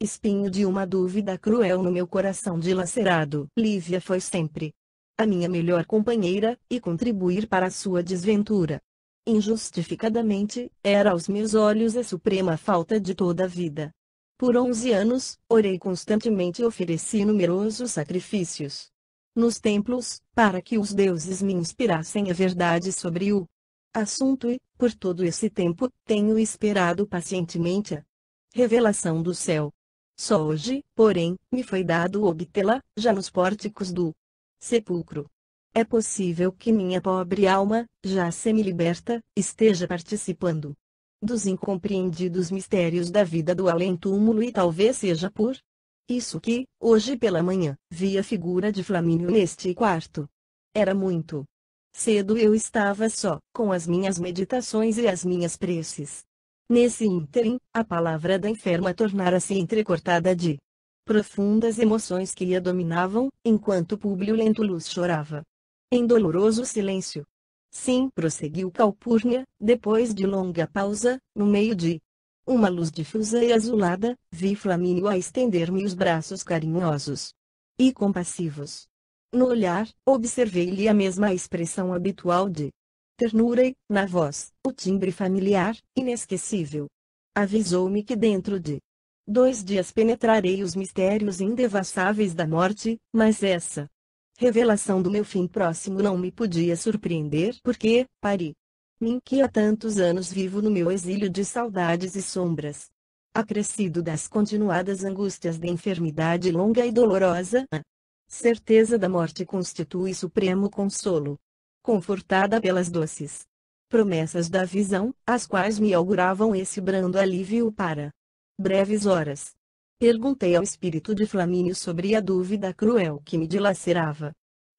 espinho de uma dúvida cruel no meu coração dilacerado. Lívia foi sempre a minha melhor companheira, e contribuir para a sua desventura injustificadamente, era aos meus olhos a suprema falta de toda a vida. Por 11 anos, orei constantemente e ofereci numerosos sacrifícios nos templos, para que os deuses me inspirassem a verdade sobre o assunto e, por todo esse tempo, tenho esperado pacientemente a revelação do céu. Só hoje, porém, me foi dado obtê-la, já nos pórticos do sepulcro. É possível que minha pobre alma, já semi-liberta, esteja participando dos incompreendidos mistérios da vida do além-túmulo, e talvez seja por isso que, hoje pela manhã, vi a figura de Flamínio neste quarto. Era muito cedo e eu estava só, com as minhas meditações e as minhas preces. Nesse ínterim, a palavra da enferma tornara-se entrecortada de profundas emoções que a dominavam, enquanto Públio Lentulus chorava em doloroso silêncio. Sim, prosseguiu Calpurnia, depois de longa pausa, no meio de uma luz difusa e azulada, vi Flamínio a estender-me os braços carinhosos e compassivos. No olhar, observei-lhe a mesma expressão habitual de ternura e, na voz, o timbre familiar, inesquecível. Avisou-me que dentro de 2 dias penetrarei os mistérios indevassáveis da morte, mas essa revelação do meu fim próximo não me podia surpreender porque, pari mim que há tantos anos vivo no meu exílio de saudades e sombras, acrescido das continuadas angústias da enfermidade longa e dolorosa, a certeza da morte constitui supremo consolo. Confortada pelas doces promessas da visão, as quais me auguravam esse brando alívio para breves horas. Perguntei ao espírito de Flamínio sobre a dúvida cruel que me dilacerava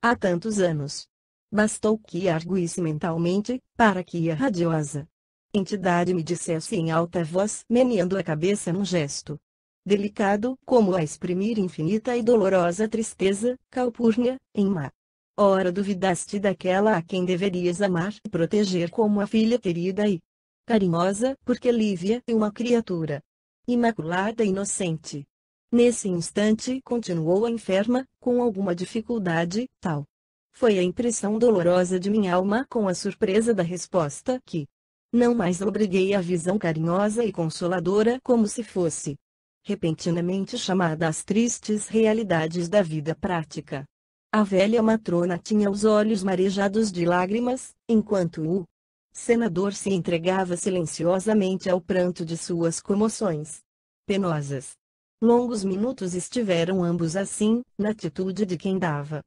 há tantos anos. Bastou que arguísse mentalmente, para que a radiosa entidade me dissesse em alta voz, meneando a cabeça num gesto delicado, como a exprimir infinita e dolorosa tristeza: Calpurnia, em má hora duvidaste daquela a quem deverias amar e proteger como a filha querida e carinhosa, porque Lívia é uma criatura imaculada e inocente. Nesse instante continuou a enferma, com alguma dificuldade, tal foi a impressão dolorosa de minha alma com a surpresa da resposta que não mais obriguei a visão carinhosa e consoladora como se fosse repentinamente chamada às tristes realidades da vida prática. A velha matrona tinha os olhos marejados de lágrimas, enquanto o senador se entregava silenciosamente ao pranto de suas comoções penosas. Longos minutos estiveram ambos assim, na atitude de quem dava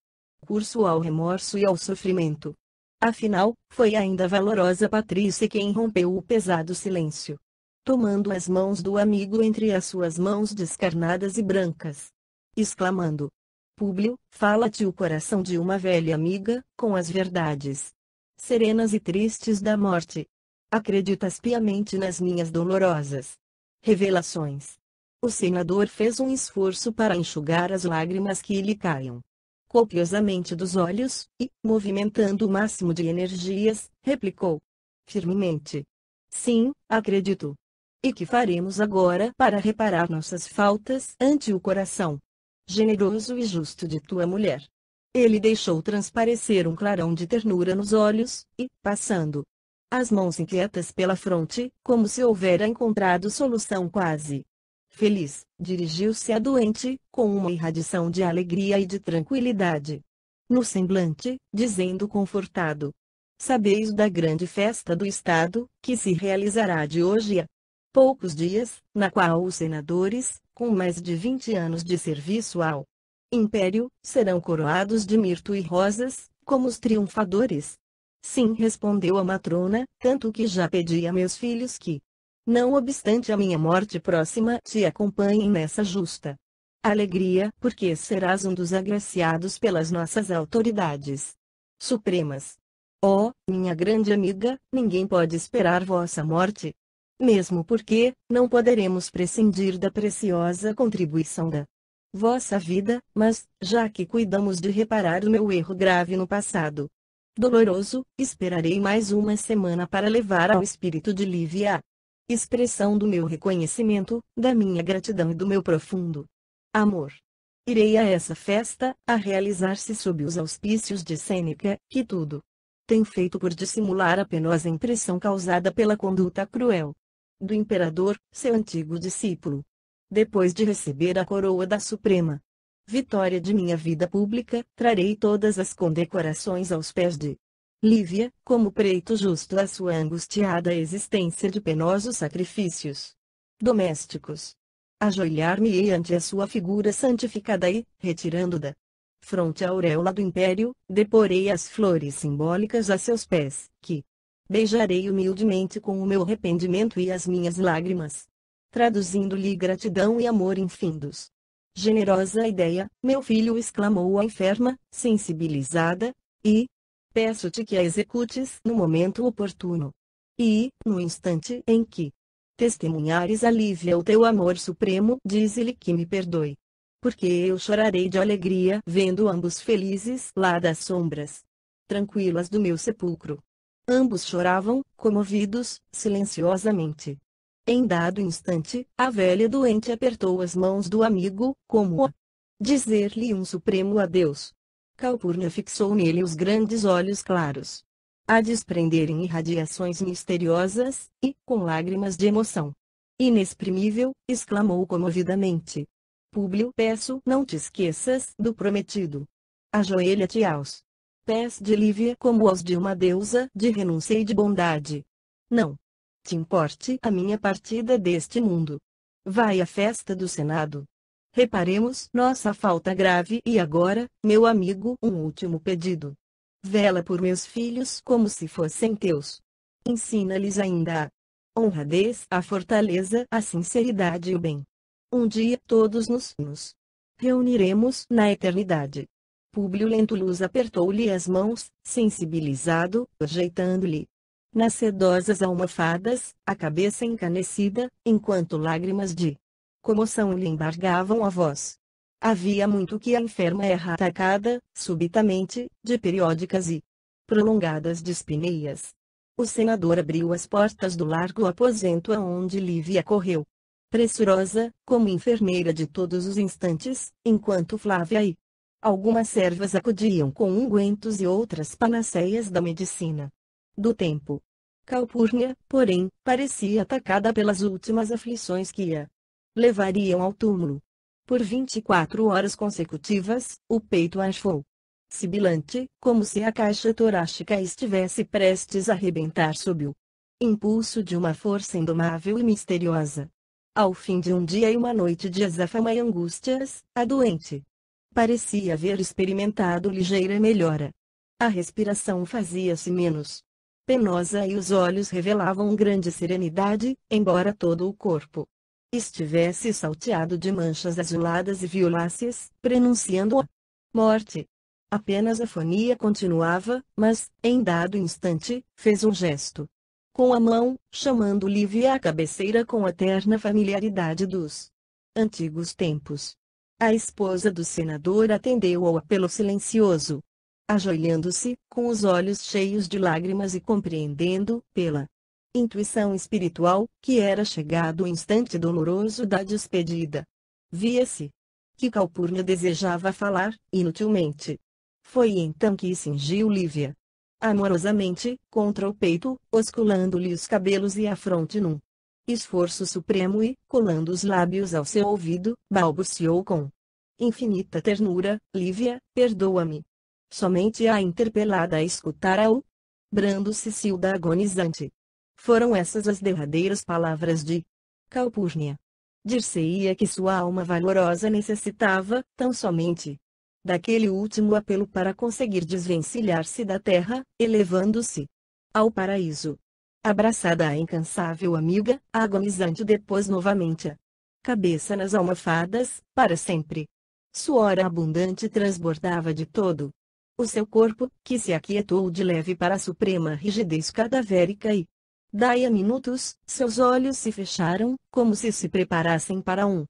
curso ao remorso e ao sofrimento. Afinal, foi ainda a valorosa Patrícia quem rompeu o pesado silêncio, tomando as mãos do amigo entre as suas mãos descarnadas e brancas, exclamando: Públio, fala-te o coração de uma velha amiga, com as verdades serenas e tristes da morte. Acreditas piamente nas minhas dolorosas revelações? O senador fez um esforço para enxugar as lágrimas que lhe caíam copiosamente dos olhos, e, movimentando o máximo de energias, replicou firmemente: Sim, acredito. E que faremos agora para reparar nossas faltas ante o coração generoso e justo de tua mulher? Ele deixou transparecer um clarão de ternura nos olhos, e, passando as mãos inquietas pela fronte, como se houvera encontrado solução quase feliz, dirigiu-se à doente, com uma irradiação de alegria e de tranquilidade no semblante, dizendo confortado: Sabeis da grande festa do Estado, que se realizará de hoje a poucos dias, na qual os senadores, com mais de 20 anos de serviço ao Império, serão coroados de mirto e rosas, como os triunfadores. Sim, respondeu a matrona, tanto que já pedi a meus filhos que, não obstante a minha morte próxima, te acompanhem nessa justa alegria, porque serás um dos agraciados pelas nossas autoridades supremas. Oh, minha grande amiga, ninguém pode esperar vossa morte. Mesmo porque, não poderemos prescindir da preciosa contribuição da vossa vida, mas, já que cuidamos de reparar o meu erro grave no passado doloroso, esperarei mais uma semana para levar ao espírito de Lívia expressão do meu reconhecimento, da minha gratidão e do meu profundo amor. Irei a essa festa, a realizar-se sob os auspícios de Sêneca, que tudo tem feito por dissimular a penosa impressão causada pela conduta cruel do imperador, seu antigo discípulo. Depois de receber a coroa da suprema vitória de minha vida pública, trarei todas as condecorações aos pés de Lívia, como preito justo à sua angustiada existência de penosos sacrifícios domésticos. Ajoelhar-me-ei ante a sua figura santificada e, retirando da fronte a auréola do império, deporei as flores simbólicas a seus pés, que beijarei humildemente com o meu arrependimento e as minhas lágrimas, traduzindo-lhe gratidão e amor infindos. Generosa ideia, meu filho, exclamou a enferma, sensibilizada, e peço-te que a executes no momento oportuno. E, no instante em que testemunhares a Lívia o teu amor supremo, dize-lhe que me perdoe. Porque eu chorarei de alegria vendo ambos felizes lá das sombras tranquilas do meu sepulcro. Ambos choravam, comovidos, silenciosamente. Em dado instante, a velha doente apertou as mãos do amigo, como a dizer-lhe um supremo adeus. Calpurnia fixou nele os grandes olhos claros, a desprenderem irradiações misteriosas, e, com lágrimas de emoção inexprimível, exclamou comovidamente: Públio, peço, não te esqueças do prometido. Ajoelha-te aos pés de Lívia como aos de uma deusa de renúncia e de bondade. Não te importe a minha partida deste mundo. Vai à festa do Senado. Reparemos nossa falta grave e agora, meu amigo, um último pedido. Vela por meus filhos como se fossem teus. Ensina-lhes ainda a honradez, a fortaleza, a sinceridade e o bem. Um dia todos nos reuniremos na eternidade. Públio Lentulus apertou-lhe as mãos, sensibilizado, ajeitando-lhe nas sedosas almofadas, a cabeça encanecida, enquanto lágrimas de comoção lhe embargavam a voz. Havia muito que a enferma era atacada, subitamente, de periódicas e prolongadas dispneias. O senador abriu as portas do largo aposento aonde Lívia correu, pressurosa, como enfermeira de todos os instantes, enquanto Flávia e algumas servas acudiam com ungüentos e outras panaceias da medicina do tempo. Calpurnia, porém, parecia atacada pelas últimas aflições que a levariam ao túmulo. Por 24 horas consecutivas, o peito arfou, sibilante, como se a caixa torácica estivesse prestes a arrebentar sob o impulso de uma força indomável e misteriosa. Ao fim de um dia e uma noite de azáfama e angústias, a doente parecia haver experimentado ligeira melhora. A respiração fazia-se menos penosa e os olhos revelavam grande serenidade, embora todo o corpo estivesse salteado de manchas azuladas e violáceas, prenunciando a morte. Apenas a fonia continuava, mas, em dado instante, fez um gesto com a mão, chamando Lívia à cabeceira com a terna familiaridade dos antigos tempos. A esposa do senador atendeu ao apelo silencioso, ajoelhando-se, com os olhos cheios de lágrimas e compreendendo, pela intuição espiritual, que era chegado o instante doloroso da despedida. Via-se que Calpurnia desejava falar, inutilmente. Foi então que cingiu Lívia amorosamente, contra o peito, osculando-lhe os cabelos e a fronte num esforço supremo e, colando os lábios ao seu ouvido, balbuciou com infinita ternura: Lívia, perdoa-me. Somente a interpelada escutara-o brando Cecilda agonizante. Foram essas as derradeiras palavras de Calpurnia. Dir-se-ia que sua alma valorosa necessitava, tão somente, daquele último apelo para conseguir desvencilhar-se da terra, elevando-se ao paraíso. Abraçada à incansável amiga, a agonizante depôs novamente a cabeça nas almofadas, para sempre. Suor abundante transbordava de todo o seu corpo, que se aquietou de leve para a suprema rigidez cadavérica e, daí a minutos, seus olhos se fecharam, como se preparassem para um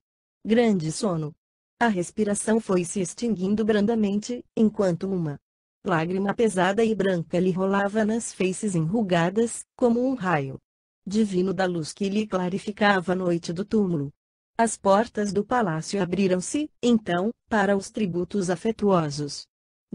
grande sono. A respiração foi se extinguindo brandamente, enquanto uma lágrima pesada e branca lhe rolava nas faces enrugadas, como um raio divino da luz que lhe clarificava a noite do túmulo. As portas do palácio abriram-se, então, para os tributos afetuosos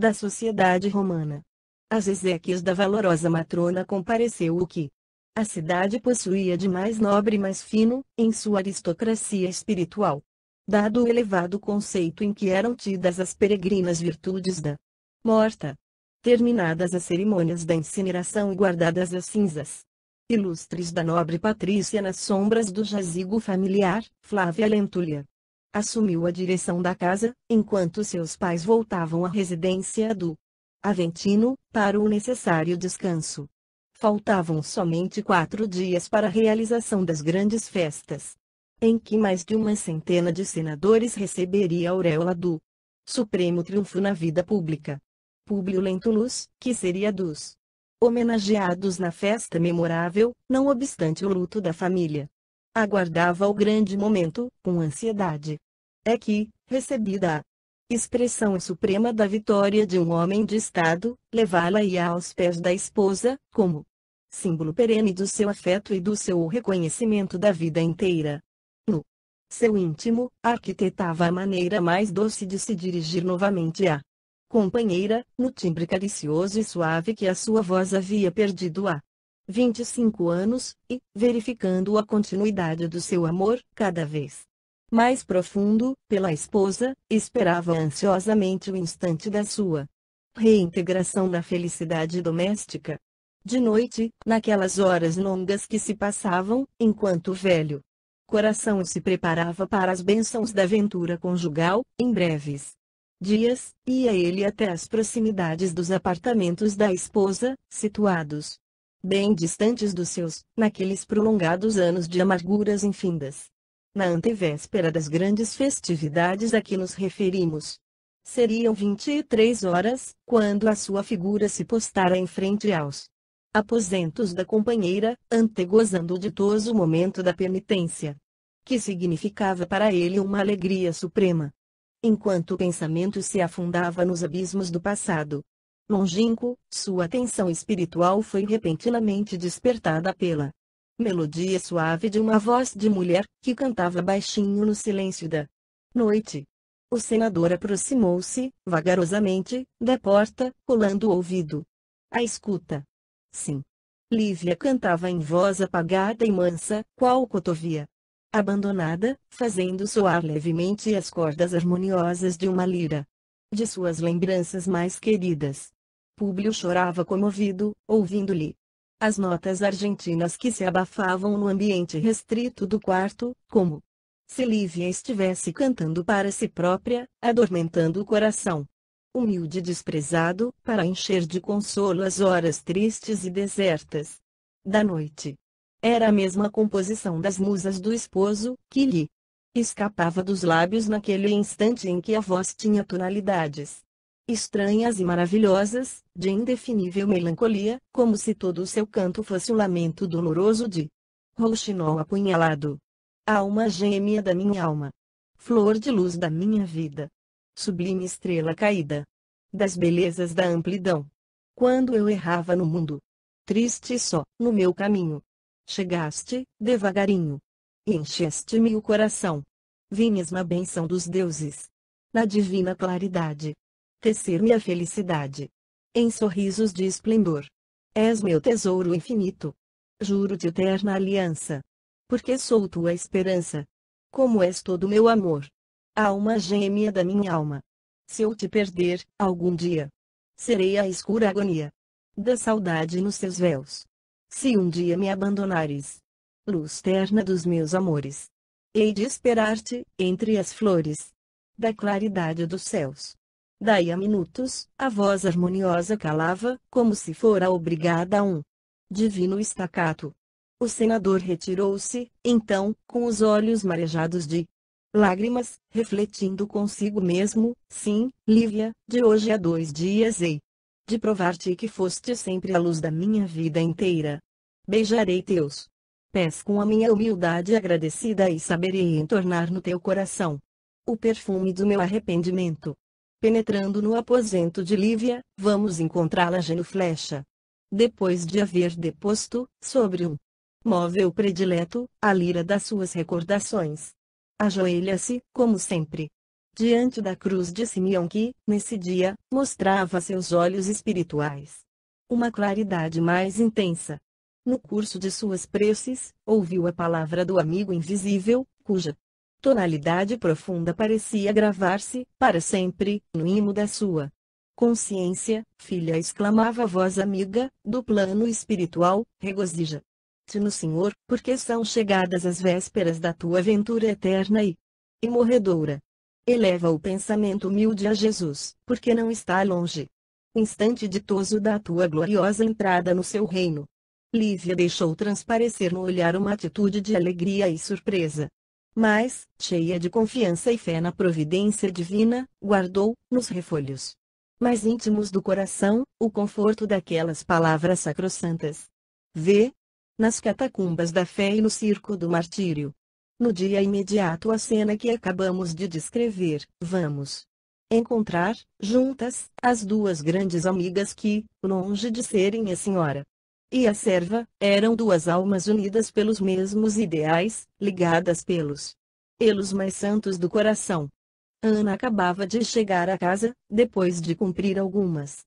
da sociedade romana. Às exéquias da valorosa matrona compareceu o que a cidade possuía de mais nobre e mais fino, em sua aristocracia espiritual. Dado o elevado conceito em que eram tidas as peregrinas virtudes da morta. Terminadas as cerimônias da incineração e guardadas as cinzas ilustres da nobre Patrícia nas sombras do jazigo familiar, Flávia Lentulha assumiu a direção da casa, enquanto seus pais voltavam à residência do Aventino, para o necessário descanso. Faltavam somente 4 dias para a realização das grandes festas, em que mais de uma centena de senadores receberia a auréola do supremo triunfo na vida pública. Públio Lentulus, que seria dos homenageados na festa memorável, não obstante o luto da família, aguardava o grande momento, com ansiedade. É que, recebida a expressão suprema da vitória de um homem de Estado, levá-la-ia aos pés da esposa, como símbolo perene do seu afeto e do seu reconhecimento da vida inteira. No seu íntimo, arquitetava a maneira mais doce de se dirigir novamente à companheira, no timbre caricioso e suave que a sua voz havia perdido há 25 anos, e, verificando a continuidade do seu amor, cada vez mais profundo, pela esposa, esperava ansiosamente o instante da sua reintegração na felicidade doméstica. De noite, naquelas horas longas que se passavam, enquanto o velho coração se preparava para as bênçãos da aventura conjugal, em breves dias, ia ele até as proximidades dos apartamentos da esposa, situados bem distantes dos seus, naqueles prolongados anos de amarguras infindas. Na antevéspera das grandes festividades a que nos referimos. Seriam 23 horas, quando a sua figura se postara em frente aos aposentos da companheira, antegozando o ditoso momento da penitência. Que significava para ele uma alegria suprema. Enquanto o pensamento se afundava nos abismos do passado longínquo, sua atenção espiritual foi repentinamente despertada pela melodia suave de uma voz de mulher, que cantava baixinho no silêncio da noite. O senador aproximou-se, vagarosamente, da porta, colando o ouvido à escuta. Sim. Lívia cantava em voz apagada e mansa, qual cotovia abandonada, fazendo soar levemente as cordas harmoniosas de uma lira. De suas lembranças mais queridas. Públio chorava comovido, ouvindo-lhe as notas argentinas que se abafavam no ambiente restrito do quarto, como se Lívia estivesse cantando para si própria, adormentando o coração humilde e desprezado, para encher de consolo as horas tristes e desertas da noite. Era a mesma composição das musas do esposo, que lhe escapava dos lábios naquele instante em que a voz tinha tonalidades estranhas e maravilhosas, de indefinível melancolia, como se todo o seu canto fosse um lamento doloroso de rouxinol apunhalado. Alma gêmea da minha alma. Flor de luz da minha vida. Sublime estrela caída das belezas da amplidão. Quando eu errava no mundo, triste só, no meu caminho, chegaste, devagarinho, e encheste-me o coração. Vinhas na bênção dos deuses, na divina claridade, tecer-me a felicidade em sorrisos de esplendor. És meu tesouro infinito. Juro-te eterna aliança, porque sou tua esperança. Como és todo meu amor. Alma gêmea da minha alma. Se eu te perder, algum dia, serei a escura agonia da saudade nos seus véus. Se um dia me abandonares, luz terna dos meus amores, hei de esperar-te, entre as flores da claridade dos céus. Daí a minutos, a voz harmoniosa calava, como se fora obrigada a um divino estacato. O senador retirou-se, então, com os olhos marejados de lágrimas, refletindo consigo mesmo: sim, Lívia, de hoje a 2 dias hei de provar-te que foste sempre a luz da minha vida inteira. Beijarei teus pés com a minha humildade agradecida e saberei entornar no teu coração o perfume do meu arrependimento. Penetrando no aposento de Lívia, vamos encontrá-la genuflexa. Depois de haver deposto, sobre um móvel predileto, a lira das suas recordações, ajoelha-se, como sempre, diante da cruz de Simeão que, nesse dia, mostrava seus olhos espirituais uma claridade mais intensa. No curso de suas preces, ouviu a palavra do amigo invisível, cuja tonalidade profunda parecia gravar-se, para sempre, no imo da sua consciência. Filha, exclamava a voz amiga, do plano espiritual, regozija-te no Senhor, porque são chegadas as vésperas da tua ventura eterna e morredoura. Eleva o pensamento humilde a Jesus, porque não está longe o instante ditoso da tua gloriosa entrada no seu reino. Lívia deixou transparecer no olhar uma atitude de alegria e surpresa. Mas, cheia de confiança e fé na providência divina, guardou, nos refolhos mais íntimos do coração, o conforto daquelas palavras sacrossantas. Vê, nas catacumbas da fé e no circo do martírio, no dia imediato à cena que acabamos de descrever, vamos encontrar, juntas, as duas grandes amigas que, longe de serem a senhora e a serva, eram duas almas unidas pelos mesmos ideais, ligadas pelos elos mais santos do coração. Ana acabava de chegar a casa, depois de cumprir algumas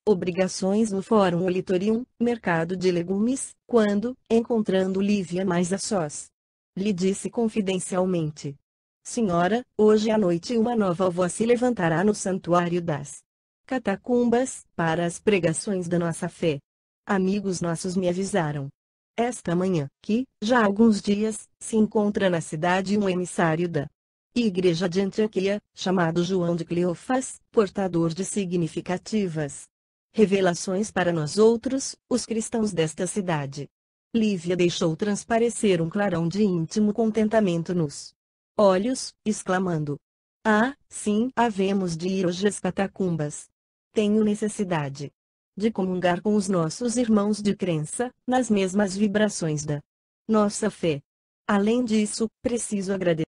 obrigações no Fórum Litorium, mercado de legumes, quando, encontrando Lívia mais a sós, lhe disse confidencialmente: Senhora, hoje à noite uma nova voz se levantará no santuário das catacumbas, para as pregações da nossa fé. Amigos nossos me avisaram esta manhã que, já há alguns dias, se encontra na cidade um emissário da Igreja de Antioquia, chamado João de Cleofas, portador de significativas Revelações para nós outros, os cristãos desta cidade. Lívia deixou transparecer um clarão de íntimo contentamento nos olhos, exclamando: "Ah, sim, havemos de ir hoje às catacumbas. Tenho necessidade de comungar com os nossos irmãos de crença, nas mesmas vibrações da nossa fé. Além disso, preciso agradecer